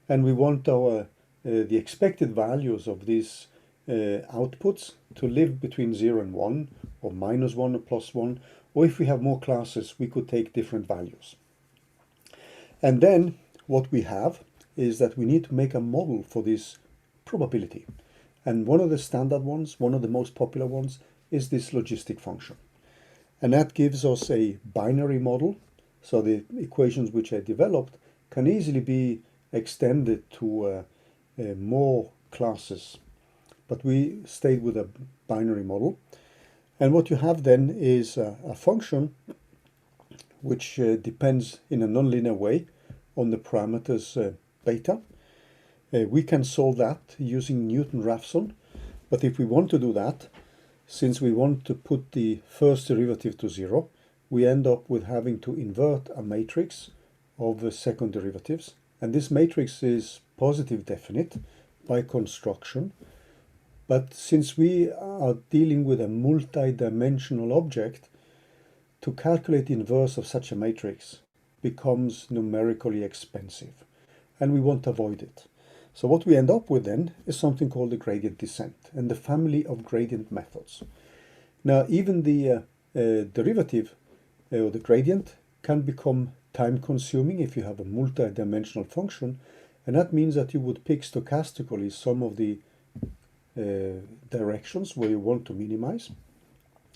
And we want our the expected values of these outputs to live between 0 and 1, or -1 or +1, or if we have more classes, we could take different values. And then what we have is that we need to make a model for this probability. And one of the standard ones, one of the most popular ones, is this logistic function. And that gives us a binary model. So the equations which I developed can easily be extended to more classes. But we stayed with a binary model. And what you have then is a function which depends in a nonlinear way on the parameters beta. We can solve that using Newton-Raphson. But if we want to do that, since we want to put the first derivative to 0, we end up with having to invert a matrix of the second derivatives. And this matrix is positive definite by construction. But since we are dealing with a multi-dimensional object, to calculate the inverse of such a matrix becomes numerically expensive. And we want to avoid it. So what we end up with then is something called the gradient descent and the family of gradient methods. Now, even the derivative or the gradient can become time consuming if you have a multi-dimensional function, and that means that you would pick stochastically some of the directions where you want to minimize,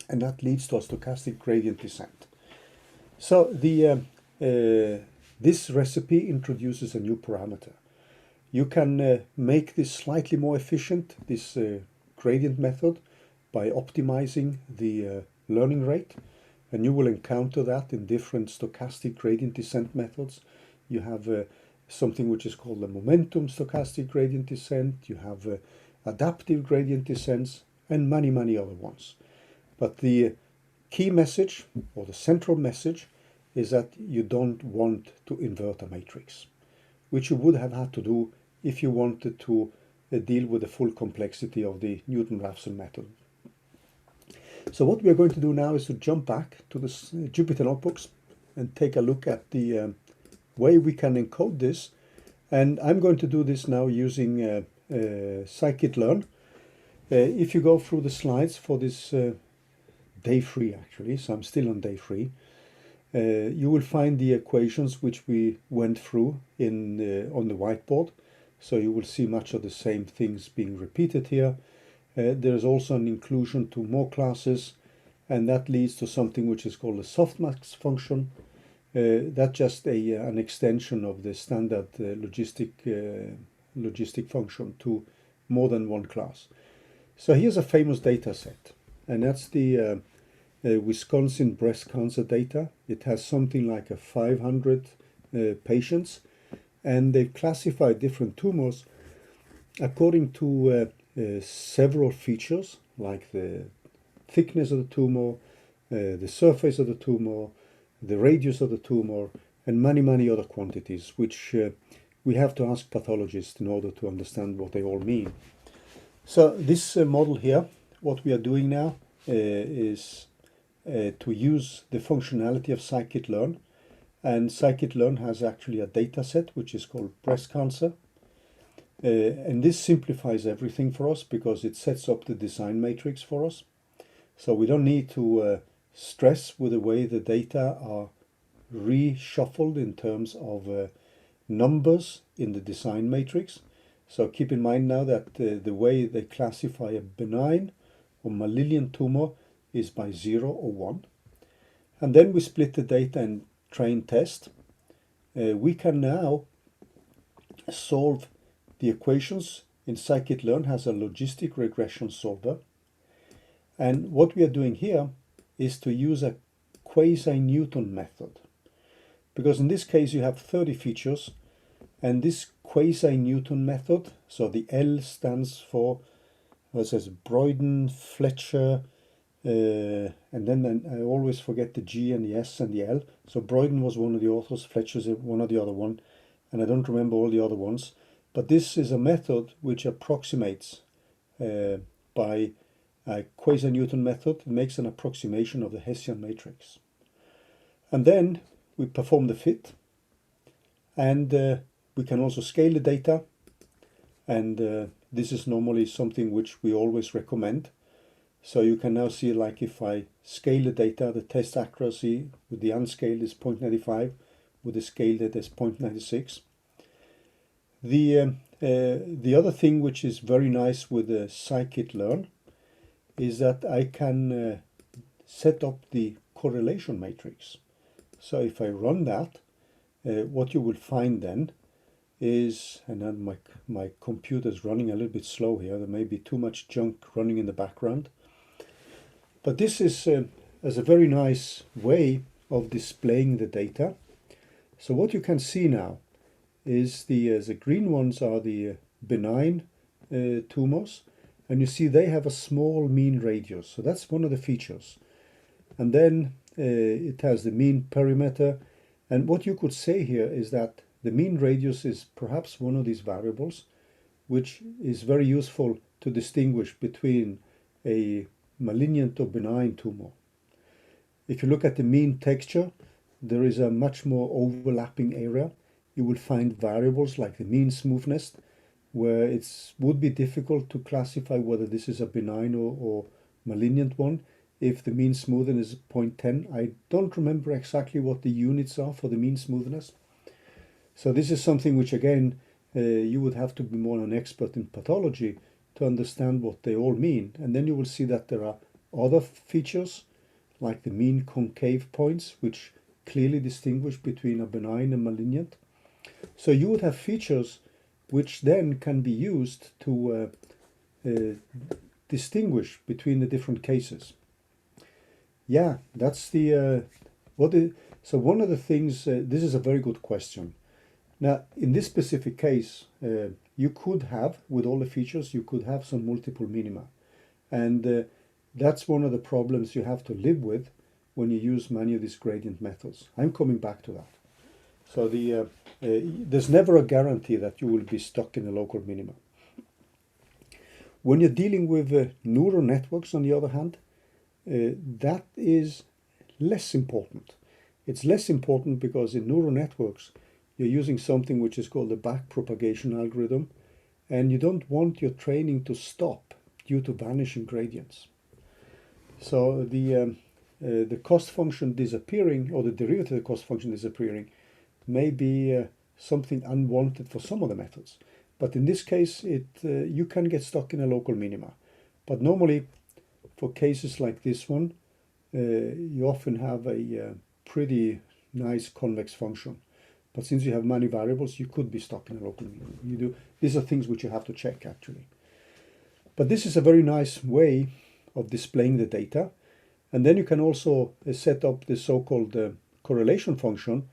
and that leads to a stochastic gradient descent. So this recipe introduces a new parameter. You can make this slightly more efficient, this gradient method, by optimizing the learning rate. And you will encounter that in different stochastic gradient descent methods. You have something which is called the momentum stochastic gradient descent. You have adaptive gradient descents and many, many other ones. But the key message, or the central message, is that you don't want to invert a matrix, which you would have had to do if you wanted to deal with the full complexity of the Newton-Raphson method. So what we are going to do now is to jump back to the Jupyter notebooks and take a look at the way we can encode this. And I'm going to do this now using scikit-learn. If you go through the slides for this day 3 actually, so I'm still on day 3, you will find the equations which we went through on the whiteboard. So you will see much of the same things being repeated here. There's also an inclusion to more classes, and that leads to something which is called a Softmax Function. That's just an extension of the standard logistic function to more than one class. So here's a famous data set, and that's the Wisconsin breast cancer data. It has something like 500 patients, and they classify different tumors according to several features, like the thickness of the tumor, the surface of the tumor, the radius of the tumor, and many other quantities, which we have to ask pathologists in order to understand what they all mean. So this model here, what we are doing now is to use the functionality of scikit-learn. And scikit-learn has actually a data set which is called breast cancer. And this simplifies everything for us because it sets up the design matrix for us. So we don't need to stress with the way the data are reshuffled in terms of numbers in the design matrix. So keep in mind now that the way they classify a benign or malignant tumor is by 0 or 1. And then we split the data and train test. We can now solve the equations in scikit-learn. Has a logistic regression solver. And what we are doing here is to use a Quasi-Newton method. Because in this case you have 30 features, and this Quasi-Newton method, so the L stands for, it says Broyden, Fletcher, and then I always forget the G and the S and the L. So Broyden was one of the authors, Fletcher's one of the other one, and I don't remember all the other ones. But this is a method which approximates by a Quasi-Newton method. It makes an approximation of the Hessian matrix. And then we perform the fit, and we can also scale the data, and this is normally something which we always recommend. So you can now see, like, if I scale the data, the test accuracy with the unscaled is 0.95, with the scaled it is 0.96. The other thing which is very nice with the scikit-learn is that I can set up the correlation matrix. So if I run that, what you will find then is, and then my computer is running a little bit slow here, there may be too much junk running in the background. But this is as a very nice way of displaying the data. So what you can see now is the green ones are the benign tumors, and you see they have a small mean radius. So that's one of the features. And then it has the mean perimeter. And what you could say here is that the mean radius is perhaps one of these variables, which is very useful to distinguish between a malignant or benign tumor. If you look at the mean texture, there is a much more overlapping area. You will find variables like the mean smoothness, where it would be difficult to classify whether this is a benign or malignant one. If the mean smoothness is 0.10, I don't remember exactly what the units are for the mean smoothness. So this is something which, again, you would have to be more an expert in pathology to understand what they all mean. And then you will see that there are other features like the mean concave points, which clearly distinguish between a benign and malignant. So you would have features which then can be used to distinguish between the different cases. Yeah, that's the so one of the things, this is a very good question. Now, in this specific case, you could have, with all the features, you could have some multiple minima. And that's one of the problems you have to live with when you use many of these gradient methods. I'm coming back to that. So there's never a guarantee that you will be stuck in a local minima. When you're dealing with neural networks, on the other hand, that is less important. It's less important because in neural networks, you're using something which is called the backpropagation algorithm, and you don't want your training to stop due to vanishing gradients. So the cost function disappearing, or the derivative of the cost function disappearing, may be something unwanted for some of the methods. But in this case, you can get stuck in a local minima. But normally, for cases like this one, you often have a pretty nice convex function. But since you have many variables, you could be stuck in a local minima. These are things which you have to check, actually. But this is a very nice way of displaying the data. And then you can also set up the so-called correlation function.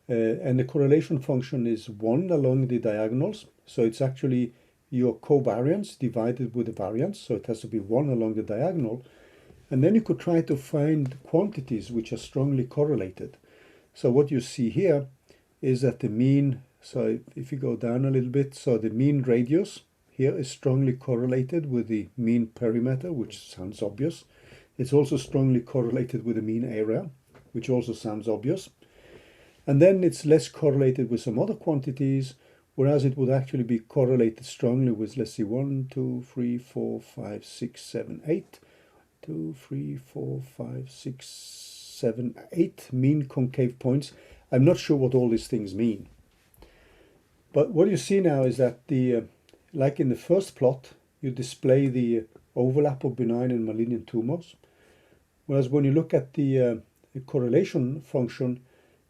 And the correlation function is 1 along the diagonals. So it's actually your covariance divided with the variance. So it has to be 1 along the diagonal. And then you could try to find quantities which are strongly correlated. So what you see here is that the mean, so if you go down a little bit, so the mean radius here is strongly correlated with the mean perimeter, which sounds obvious. It's also strongly correlated with the mean area, which also sounds obvious. And then it's less correlated with some other quantities, whereas it would actually be correlated strongly with, let's see, 1, 2, 3, 4, 5, 6, 7, 8. 2, 3, 4, 5, 6, 7, 8 mean concave points. I'm not sure what all these things mean. But what you see now is that like in the first plot, you display the overlap of benign and malignant tumors. Whereas when you look at the correlation function,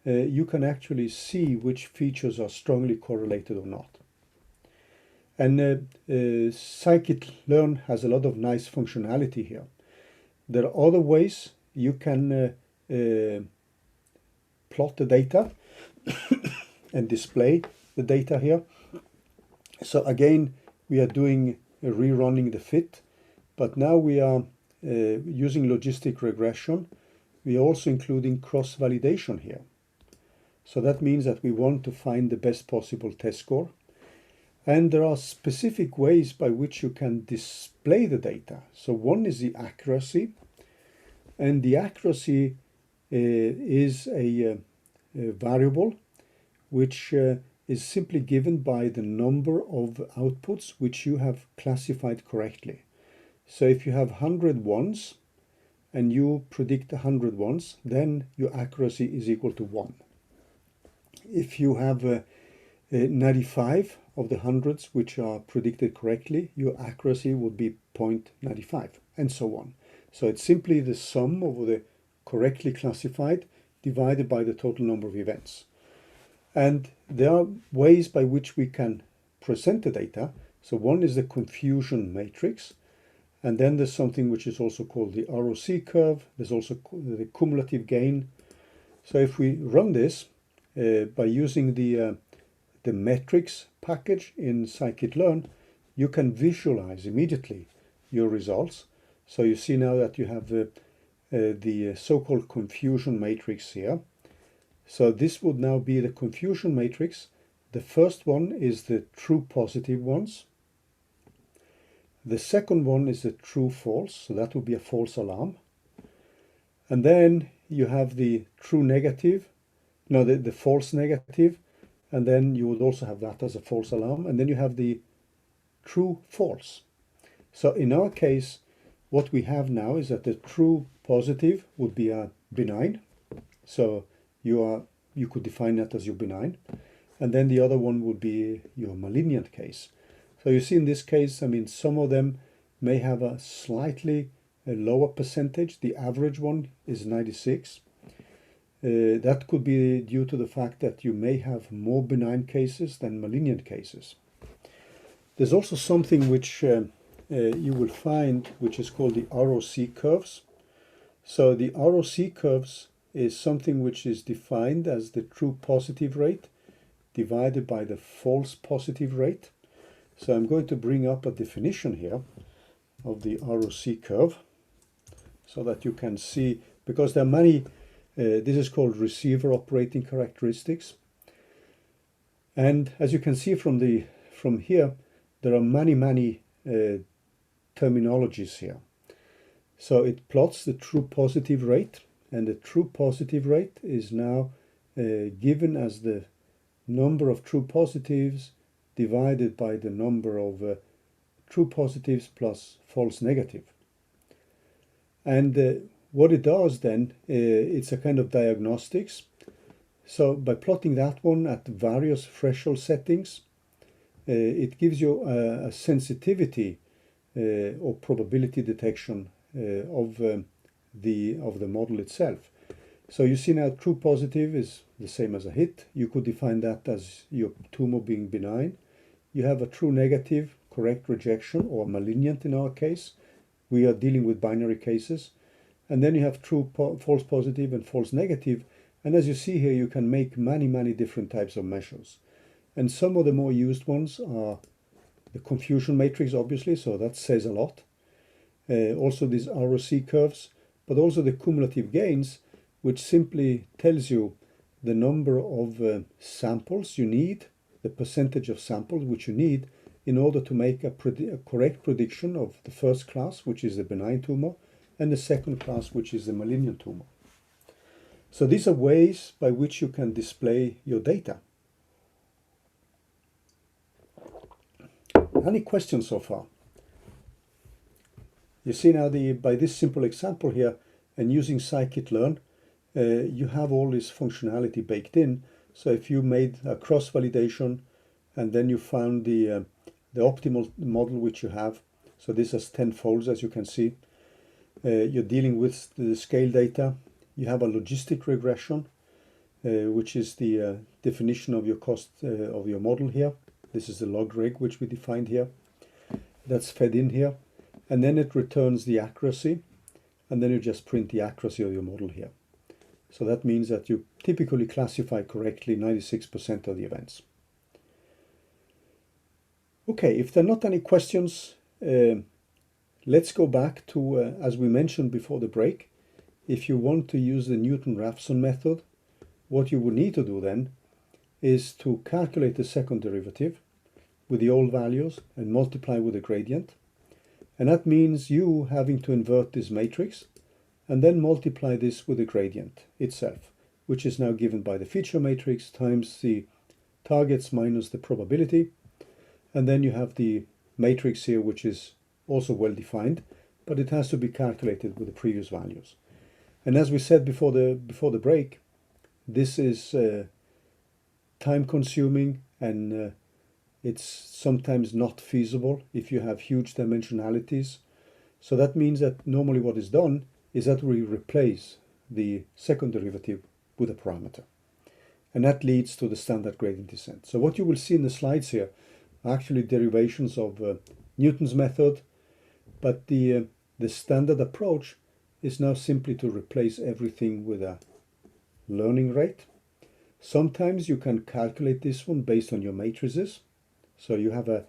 you can actually see which features are strongly correlated or not. And scikit-learn has a lot of nice functionality here. There are other ways you can plot the data and display the data here. So again, we are doing rerunning the fit, but now we are using logistic regression. We are also including cross-validation here. So that means that we want to find the best possible test score. And there are specific ways by which you can display the data. So one is the accuracy. And the accuracy is a variable which is simply given by the number of outputs which you have classified correctly. So if you have 100 ones and you predict 100 ones, then your accuracy is equal to 1. If you have 95 of the hundreds which are predicted correctly, your accuracy would be 0.95, and so on. So it's simply the sum of the correctly classified divided by the total number of events. And there are ways by which we can present the data. So one is the confusion matrix, and then there's something which is also called the ROC curve. There's also the cumulative gain. So if we run this by using the metrics package in scikit-learn, you can visualize immediately your results. So you see now that you have the so-called confusion matrix here. So this would now be the confusion matrix. The first one is the true positive ones. The second one is the true false, so that would be a false alarm. And then you have the true negative, no, the false negative, and then you would also have that as a false alarm, and then you have the true false. So in our case, what we have now is that the true positive would be a benign. So you could define that as your benign. And then the other one would be your malignant case. So you see in this case, I mean, some of them may have a slightly lower percentage. The average one is 96. That could be due to the fact that you may have more benign cases than malignant cases. There's also something which you will find, which is called the ROC curves. So the ROC curves is something which is defined as the true positive rate divided by the false positive rate. So I'm going to bring up a definition here of the ROC curve so that you can see, because there are many, this is called receiver operating characteristics. And as you can see from here, there are many terminologies here. So it plots the true positive rate, and the true positive rate is now given as the number of true positives divided by the number of true positives plus false negative. And what it does then, it's a kind of diagnostics. So by plotting that one at various threshold settings, it gives you a sensitivity or probability detection of the model itself. So you see now true positive is the same as a hit. You could define that as your tumor being benign. You have a true negative, correct rejection, or malignant in our case. We are dealing with binary cases. And then you have true false positive and false negative. And as you see here, you can make many, many different types of measures. And some of the more used ones are the confusion matrix, obviously, so that says a lot. Also these ROC curves, but also the cumulative gains, which simply tells you the number of samples you need, the percentage of samples which you need in order to make a correct prediction of the first class, which is the benign tumor, and the second class, which is the malignant tumor. So these are ways by which you can display your data. Any questions so far? You see now by this simple example here, and using scikit-learn, you have all this functionality baked in. So if you made a cross-validation and then you found the optimal model which you have, so this has 10 folds as you can see, you're dealing with the scale data. You have a logistic regression, which is the definition of your cost of your model here. This is the log reg which we defined here. That's fed in here. And then it returns the accuracy. And then you just print the accuracy of your model here. So that means that you typically classify correctly 96% of the events. Okay, if there are not any questions, let's go back to, as we mentioned before the break, if you want to use the Newton-Raphson method, what you would need to do then is to calculate the second derivative with the old values and multiply with the gradient. And that means you having to invert this matrix and then multiply this with the gradient itself, which is now given by the feature matrix times the targets minus the probability. And then you have the matrix here, which is also well defined, but it has to be calculated with the previous values. And as we said before the break, this is time consuming and it's sometimes not feasible if you have huge dimensionalities. So that means that normally what is done is that we replace the second derivative with a parameter. And that leads to the standard gradient descent. So what you will see in the slides here are actually derivations of Newton's method, but the standard approach is now simply to replace everything with a learning rate. Sometimes you can calculate this one based on your matrices. So you have a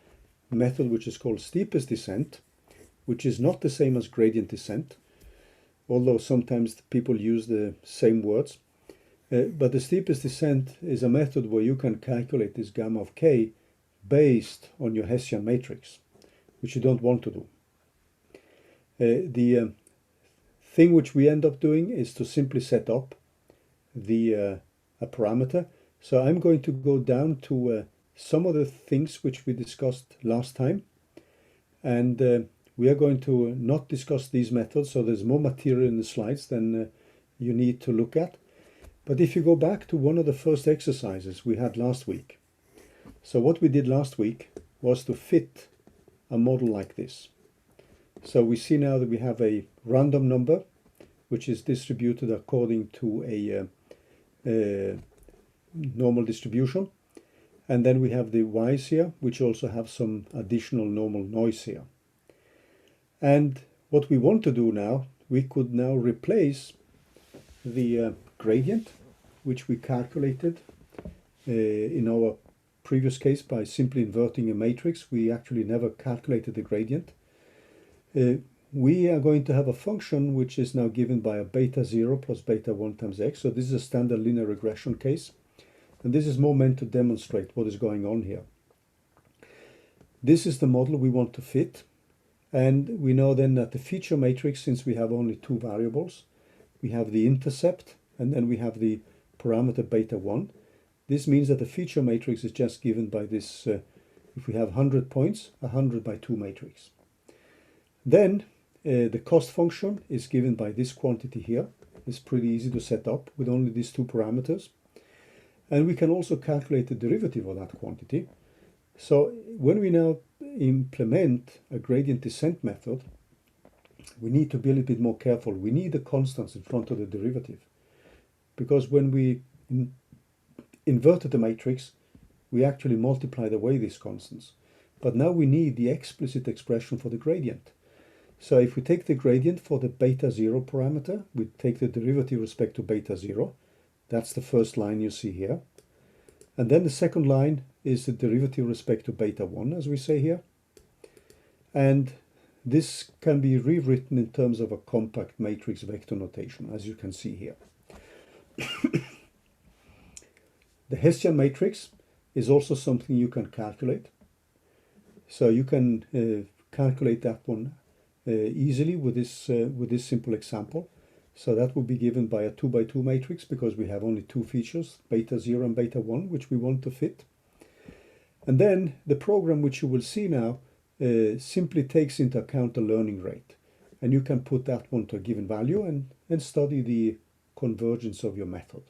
method which is called steepest descent, which is not the same as gradient descent, although sometimes people use the same words. But the steepest descent is a method where you can calculate this gamma of k based on your Hessian matrix, which you don't want to do. The thing which we end up doing is to simply set up a parameter. So I'm going to go down to some of the things which we discussed last time, and we are going to not discuss these methods, so there's more material in the slides than you need to look at. But if you go back to one of the first exercises we had last week, so what we did last week was to fit a model like this. So we see now that we have a random number which is distributed according to a normal distribution. And then we have the y's here, which also have some additional normal noise here. And what we want to do now, we could now replace the gradient, which we calculated in our previous case by simply inverting a matrix. We actually never calculated the gradient. We are going to have a function which is now given by a beta 0 plus beta 1 times x. So this is a standard linear regression case. And this is more meant to demonstrate what is going on here. This is the model we want to fit. And we know then that the feature matrix, since we have only two variables, we have the intercept and then we have the parameter beta 1. This means that the feature matrix is just given by this, if we have 100 points, 100 by 2 matrix. Then the cost function is given by this quantity here. It's pretty easy to set up with only these two parameters. And we can also calculate the derivative of that quantity. So when we now implement a gradient descent method, we need to be a little bit more careful. We need the constants in front of the derivative. Because when we inverted the matrix, we actually multiplied away these constants. But now we need the explicit expression for the gradient. So if we take the gradient for the beta 0 parameter, we take the derivative with respect to beta 0. That's the first line you see here. And then the second line is the derivative with respect to beta 1, as we say here. And this can be rewritten in terms of a compact matrix vector notation, as you can see here. The Hessian matrix is also something you can calculate. So you can calculate that one easily with this simple example. So that will be given by a 2 by 2 matrix because we have only two features, beta 0 and beta 1, which we want to fit. And then the program which you will see now simply takes into account the learning rate. And you can put that one to a given value and study the convergence of your method.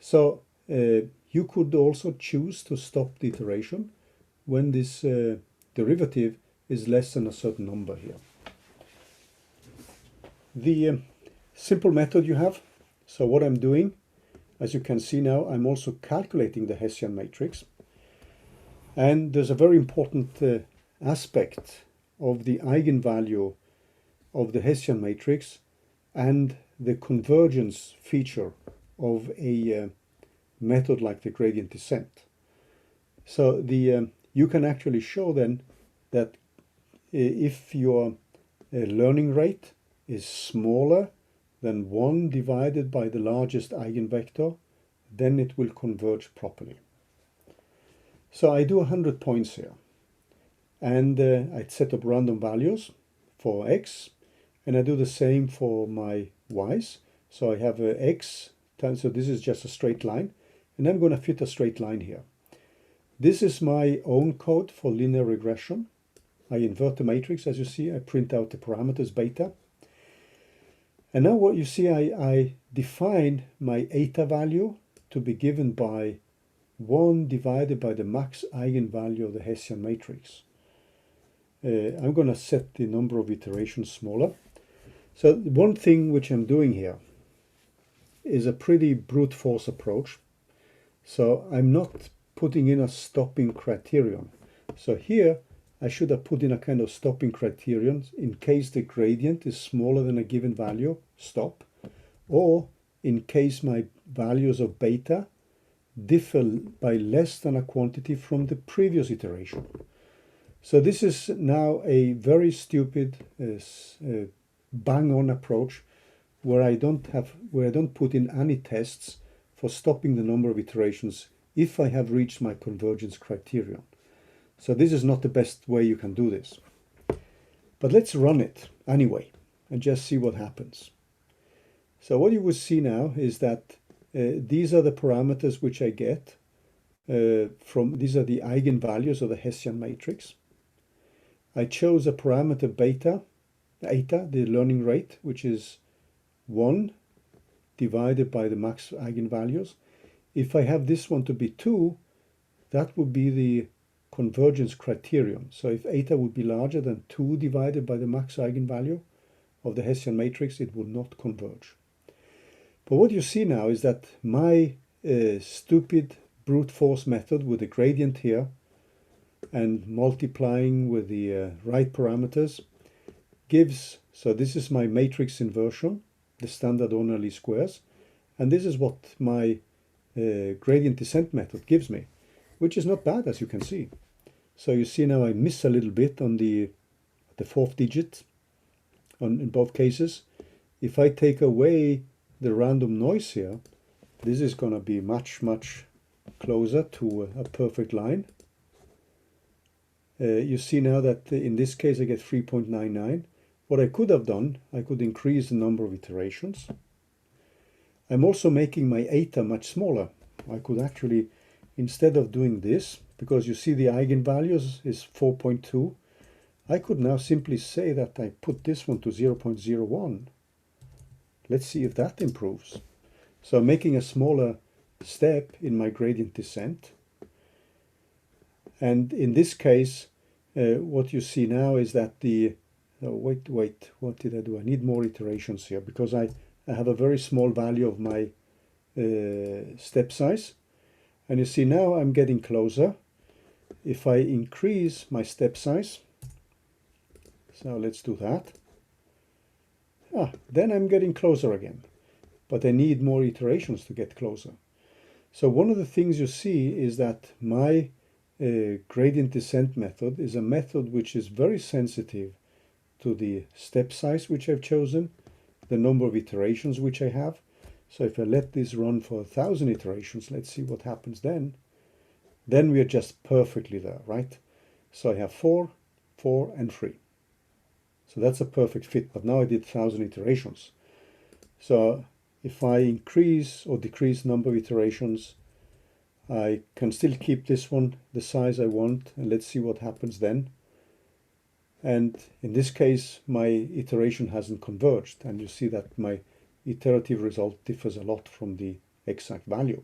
So you could also choose to stop the iteration when this derivative is less than a certain number here. The simple method you have, so what I'm doing, as you can see now, I'm also calculating the Hessian matrix. And there's a very important aspect of the eigenvalue of the Hessian matrix and the convergence feature of a method like the gradient descent. So you can actually show then that if your learning rate is smaller than 1 divided by the largest eigenvector, then it will converge properly. So I do 100 points here. And I set up random values for x, and I do the same for my y's. So I have x times, so this is just a straight line, and I'm going to fit a straight line here. This is my own code for linear regression. I invert the matrix, as you see. I print out the parameters beta. And now what you see, I define my eta value to be given by 1 divided by the max eigenvalue of the Hessian matrix. I'm going to set the number of iterations smaller. So one thing which I'm doing here is a pretty brute force approach. So I'm not putting in a stopping criterion. So here I should have put in a kind of stopping criterion in case the gradient is smaller than a given value, stop, or in case my values of beta differ by less than a quantity from the previous iteration. So this is now a very stupid bang-on approach where I don't put in any tests for stopping the number of iterations if I have reached my convergence criterion. So this is not the best way you can do this. But let's run it anyway and just see what happens. So what you will see now is that these are the parameters which I get these are the eigenvalues of the Hessian matrix. I chose a parameter beta, eta, the learning rate, which is 1 divided by the max eigenvalues. If I have this one to be 2, that would be the convergence criterion. So if eta would be larger than 2 divided by the max eigenvalue of the Hessian matrix, it would not converge. But what you see now is that my stupid brute force method with the gradient here and multiplying with the right parameters gives, so this is my matrix inversion, the standard ordinary least squares, and this is what my gradient descent method gives me, which is not bad, as you can see. So you see now I miss a little bit on the fourth digit in both cases. If I take away the random noise here, this is going to be much, much closer to a perfect line. You see now that in this case I get 3.99. What I could have done, I could increase the number of iterations. I'm also making my eta much smaller. I could actually, instead of doing this, because you see the eigenvalues is 4.2, I could now simply say that I put this one to 0.01. Let's see if that improves. So I'm making a smaller step in my gradient descent. And in this case, what you see now is that the, oh, wait, what did I do? I need more iterations here because I have a very small value of my step size. And you see now I'm getting closer. If I increase my step size, so let's do that. Then I'm getting closer again, but I need more iterations to get closer. So one of the things you see is that my gradient descent method is a method which is very sensitive to the step size which I've chosen, the number of iterations which I have. So if I let this run for 1,000 iterations, let's see what happens then. Then we are just perfectly there, right? So I have 4, 4, and 3. So that's a perfect fit, but now I did 1,000 iterations. So if I increase or decrease number of iterations, I can still keep this one the size I want, and let's see what happens then. And in this case, my iteration hasn't converged, and you see that my iterative result differs a lot from the exact value.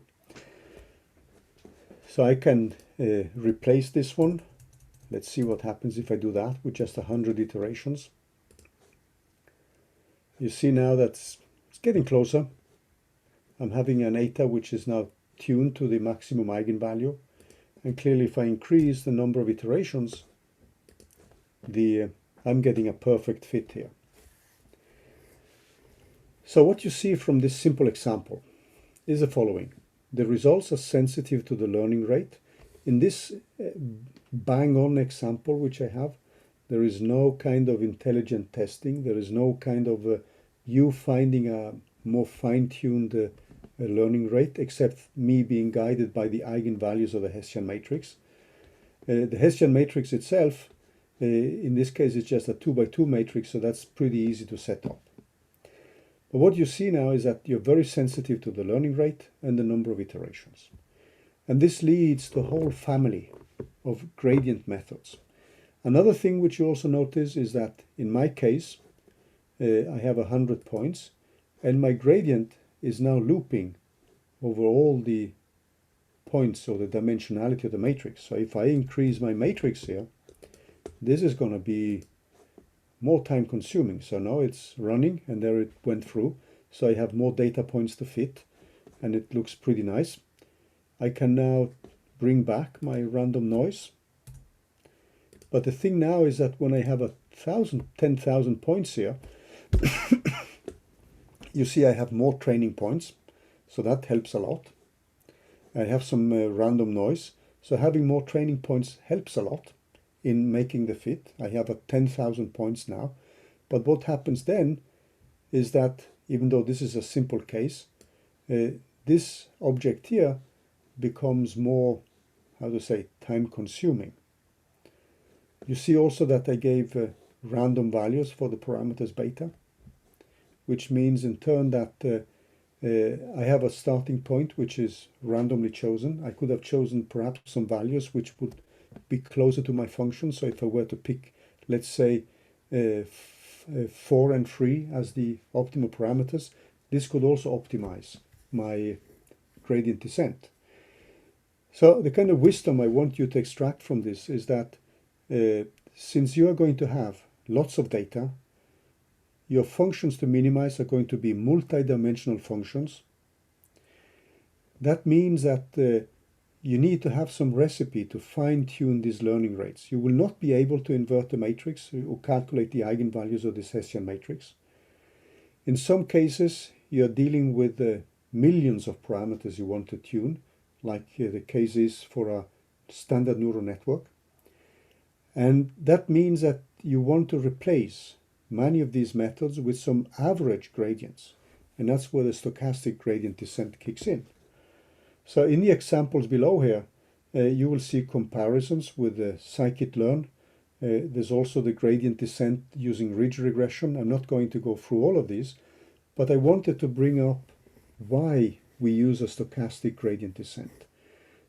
So I can replace this one. Let's see what happens if I do that with just 100 iterations. You see now that it's getting closer. I'm having an eta which is now tuned to the maximum eigenvalue. And clearly if I increase the number of iterations, I'm getting a perfect fit here. So what you see from this simple example is the following. The results are sensitive to the learning rate. In this bang-on example which I have, there is no kind of intelligent testing. There is no kind of you finding a more fine-tuned learning rate, except me being guided by the eigenvalues of the Hessian matrix. The Hessian matrix itself, in this case, is just a 2x2 matrix, so that's pretty easy to set up. But what you see now is that you're very sensitive to the learning rate and the number of iterations. And this leads to a whole family of gradient methods. Another thing which you also notice is that in my case, I have 100 points, and my gradient is now looping over all the points or the dimensionality of the matrix. So if I increase my matrix here, this is going to be more time consuming. So now it's running, and there it went through. So I have more data points to fit, and it looks pretty nice. I can now bring back my random noise. But the thing now is that when I have 10,000 points here, you see I have more training points, so that helps a lot. I have some random noise, so having more training points helps a lot in making the fit. I have 10,000 points now, but what happens then is that even though this is a simple case, this object here becomes more, how to say, time consuming. You see also that I gave random values for the parameters beta, which means in turn that I have a starting point which is randomly chosen. I could have chosen perhaps some values which would be closer to my function. So if I were to pick, let's say, 4 and 3 as the optimal parameters, this could also optimize my gradient descent. So the kind of wisdom I want you to extract from this is that since you are going to have lots of data, your functions to minimize are going to be multi-dimensional functions. That means that you need to have some recipe to fine-tune these learning rates. You will not be able to invert the matrix or calculate the eigenvalues of this Hessian matrix. In some cases, you're dealing with millions of parameters you want to tune, like the case is for a standard neural network. And that means that you want to replace many of these methods with some average gradients. And that's where the stochastic gradient descent kicks in. So in the examples below here, You will see comparisons with the scikit-learn. There's also the gradient descent using ridge regression. I'm not going to go through all of these, but I wanted to bring up why we use a stochastic gradient descent.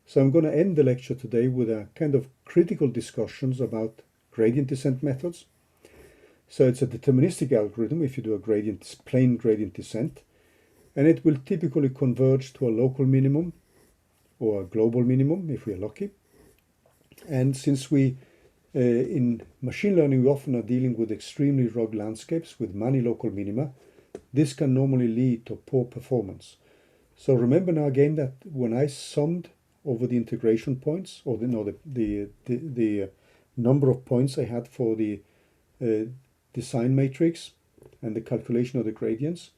So I'm going to end the lecture today with a kind of critical discussions about gradient descent methods. So it's a deterministic algorithm if you do a plain gradient descent, and it will typically converge to a local minimum or a global minimum if we are lucky. And since we in machine learning we often are dealing with extremely rugged landscapes with many local minima, this can normally lead to poor performance. So remember now again that when I summed over the integration points, or the number of points I had for the design matrix and the calculation of the gradients,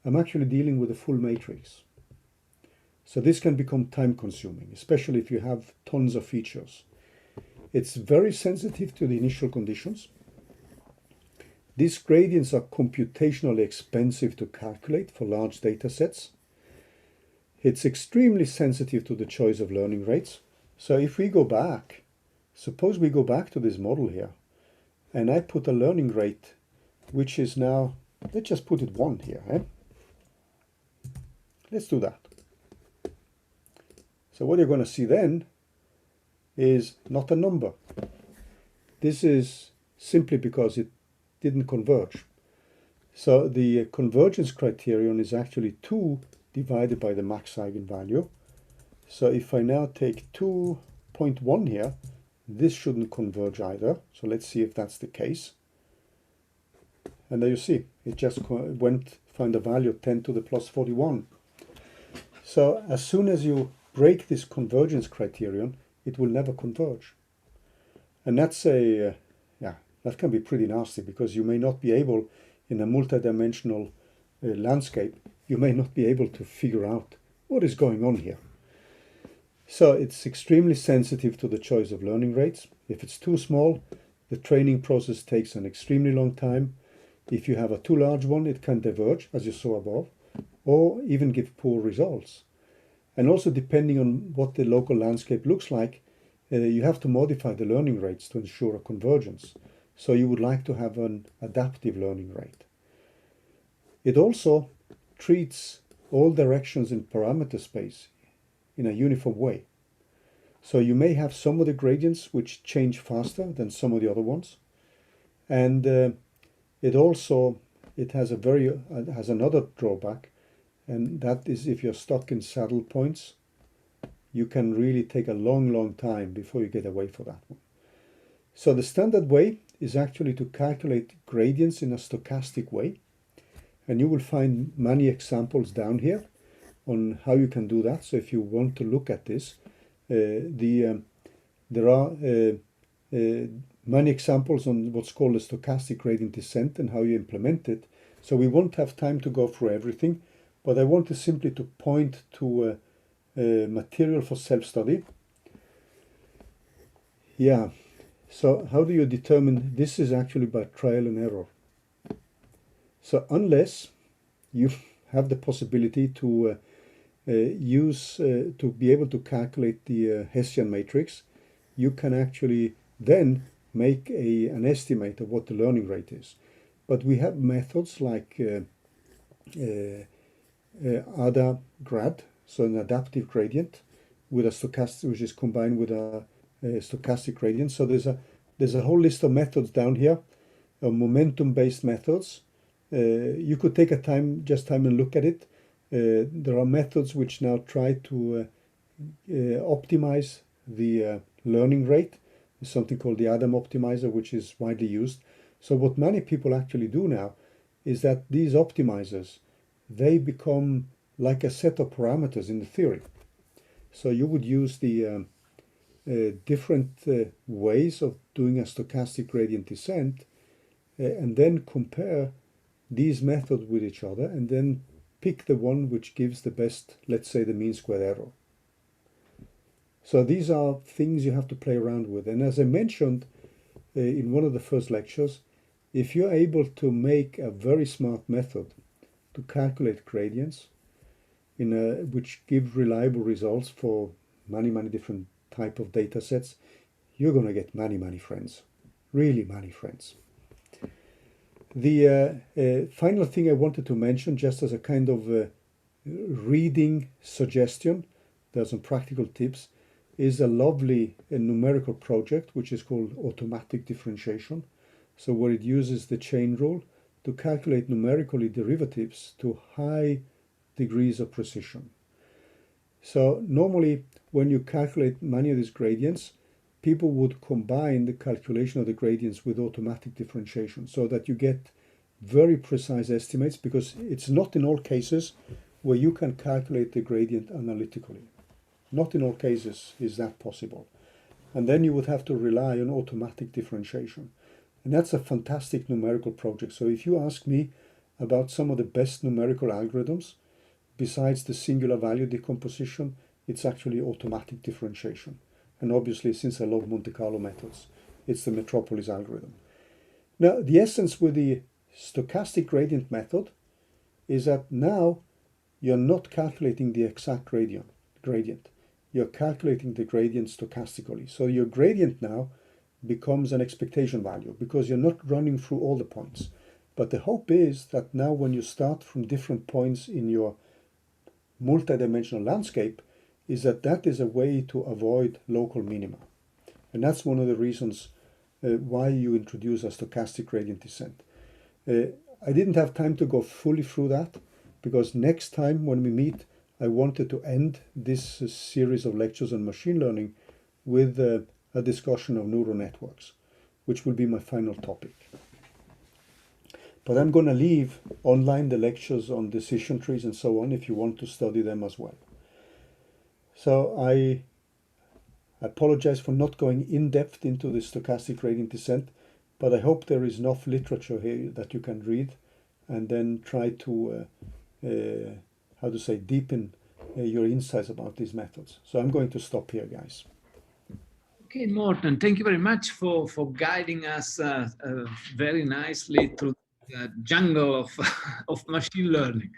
I'm actually dealing with a full matrix. So this can become time consuming, especially if you have tons of features. It's very sensitive to the initial conditions. These gradients are computationally expensive to calculate for large data sets. It's extremely sensitive to the choice of learning rates. So if we go back, suppose we go back to this model here, and I put a learning rate, which is now, let's just put it 1 here. Let's do that. So what you're going to see then is not a number. This is simply because it didn't converge. So the convergence criterion is actually 2 divided by the max eigenvalue. So if I now take 2.1 here, this shouldn't converge either. So let's see if that's the case. And there you see, it just found a value of 10 to the plus 41. So as soon as you break this convergence criterion, it will never converge. And that's that can be pretty nasty, because you may not be able, in a multidimensional landscape, you may not be able to figure out what is going on here. So it's extremely sensitive to the choice of learning rates. If it's too small, the training process takes an extremely long time. If you have a too large one, it can diverge, as you saw above, or even give poor results. And also, depending on what the local landscape looks like, you have to modify the learning rates to ensure a convergence. So you would like to have an adaptive learning rate. It also treats all directions in parameter space in a uniform way. So you may have some of the gradients which change faster than some of the other ones. And it has another drawback, and that is if you're stuck in saddle points, you can really take a long time before you get away from that one. So the standard way is actually to calculate gradients in a stochastic way. And you will find many examples down here on how you can do that. So if you want to look at this, there are many examples on what's called a stochastic gradient descent and how you implement it. So we won't have time to go through everything, but I want to simply to point to material for self-study. Yeah, so how do you determine? This is actually by trial and error. So unless you have the possibility to to be able to calculate the Hessian matrix, you can actually then make an estimate of what the learning rate is. But we have methods like ADA grad, so an adaptive gradient with a stochastic, which is combined with a stochastic gradient. So there's a whole list of methods down here, momentum-based methods. You could take time and look at it. There are methods which now try to optimize the learning rate. There's something called the Adam optimizer, which is widely used. So what many people actually do now is that these optimizers, they become like a set of parameters in the theory. So you would use the different ways of doing a stochastic gradient descent and then compare these methods with each other and then pick the one which gives the best, let's say, the mean squared error. So these are things you have to play around with. And as I mentioned in one of the first lectures, if you're able to make a very smart method to calculate gradients which give reliable results for many different type of data sets, you're going to get many friends, really many friends. The final thing I wanted to mention, just as a kind of reading suggestion, there are some practical tips, is a lovely numerical project which is called Automatic Differentiation. So where it uses the chain rule to calculate numerically derivatives to high degrees of precision. So normally when you calculate many of these gradients, people would combine the calculation of the gradients with automatic differentiation so that you get very precise estimates, because it's not in all cases where you can calculate the gradient analytically. Not in all cases is that possible. And then you would have to rely on automatic differentiation. And that's a fantastic numerical project. So if you ask me about some of the best numerical algorithms, besides the singular value decomposition, it's actually automatic differentiation. And obviously, since I love Monte Carlo methods, it's the Metropolis algorithm. Now, the essence with the stochastic gradient method is that now you're not calculating the exact gradient. You're calculating the gradient stochastically. So your gradient now becomes an expectation value because you're not running through all the points. But the hope is that now when you start from different points in your multidimensional landscape, is that is a way to avoid local minima. And that's one of the reasons why you introduce a stochastic gradient descent. I didn't have time to go fully through that, because next time when we meet, I wanted to end this series of lectures on machine learning with a discussion of neural networks, which will be my final topic. But I'm going to leave online the lectures on decision trees and so on if you want to study them as well. So I apologize for not going in depth into the stochastic gradient descent, but I hope there is enough literature here that you can read and then try to deepen your insights about these methods. So I'm going to stop here, guys. Okay, Morten, thank you very much for guiding us very nicely through the jungle of machine learning.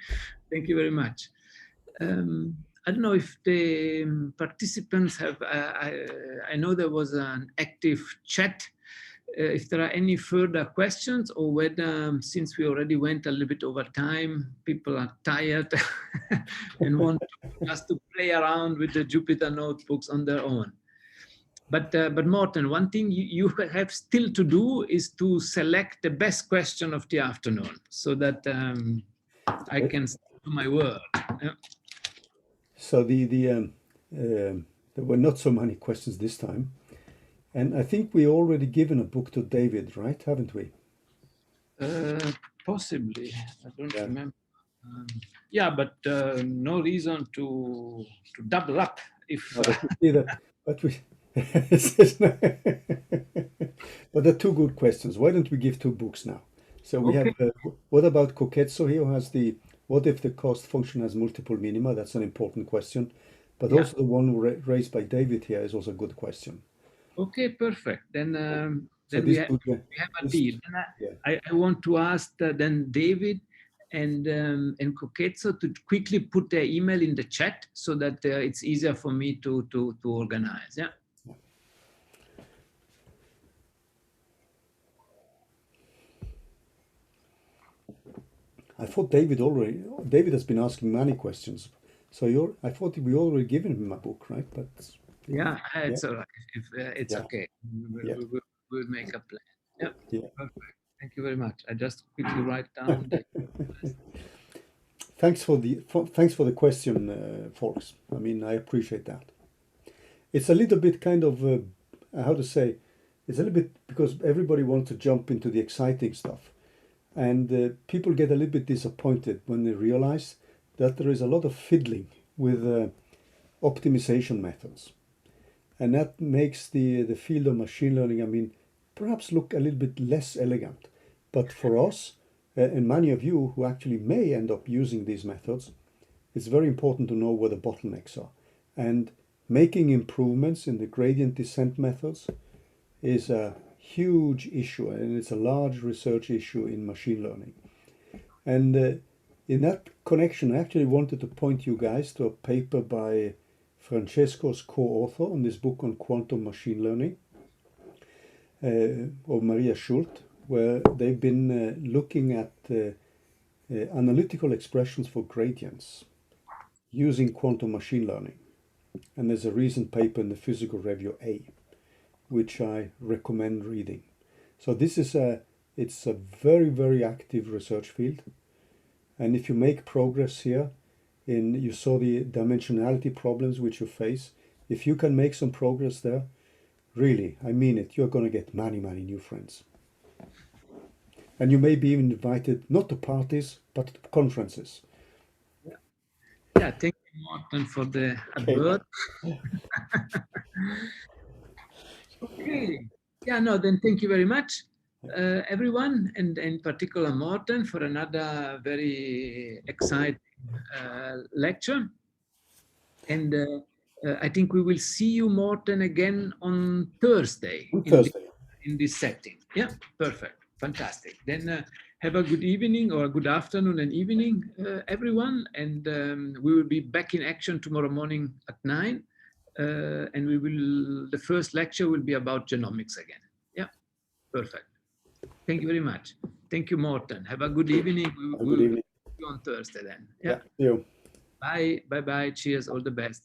Thank you very much. I don't know if the participants have, I know there was an active chat. If there are any further questions, or whether, since we already went a little bit over time, people are tired and want just to play around with the Jupyter notebooks on their own. But Morten, one thing you have still to do is to select the best question of the afternoon, so that I can stick to my word. Yeah. So there were not so many questions this time. And I think we already given a book to David, right? Haven't we? Possibly. I don't remember. Yeah, but no reason to double up. If but they're two good questions. Why don't we give two books now? So we have, what about Koketso here, who has the, what if the cost function has multiple minima? That's an important question. But also the one raised by David here is also a good question. Okay, perfect. Then So we have a deal. I want to ask then David and Koketso to quickly put their email in the chat, so that it's easier for me to organize. Yeah. I thought David has been asking many questions. So I thought we already given him a book, right? But yeah, it's all right. If it's okay, we'll make a plan. Yeah. Perfect. Thank you very much. I just quickly write down. Thanks for the question, folks. I mean, I appreciate that. It's a little bit kind of how to say. It's a little bit because everybody wants to jump into the exciting stuff, and people get a little bit disappointed when they realize that there is a lot of fiddling with optimization methods, and that makes the field of machine learning, I mean, perhaps look a little bit less elegant. But for us, and many of you who actually may end up using these methods, it's very important to know where the bottlenecks are. And making improvements in the gradient descent methods is a huge issue, and it's a large research issue in machine learning. And in that connection, I actually wanted to point you guys to a paper by Francesco's co-author on this book on quantum machine learning, or Maria Schult, where they've been looking at analytical expressions for gradients using quantum machine learning. And there's a recent paper in the Physical Review A, which I recommend reading. So this is it's a very, very active research field. And if you make progress here, you saw the dimensionality problems which you face, if you can make some progress there, really, I mean it, you're going to get many, many new friends. And you may be even invited, not to parties, but to conferences. Yeah, thank you, Morten, for the advert. Okay. Yeah, no, then thank you very much, everyone, and in particular Morten, for another very exciting lecture. And I think we will see you, Morten, again on Thursday. In this setting. Yeah, perfect. Fantastic. Then have a good evening or a good afternoon and evening, everyone. And we will be back in action tomorrow morning at 9. And the first lecture will be about genomics again. Yeah, perfect. Thank you very much. Thank you, Morten. Have a good evening. We will see you on Thursday then. Yeah. See you. Bye. Bye-bye. Cheers. All the best.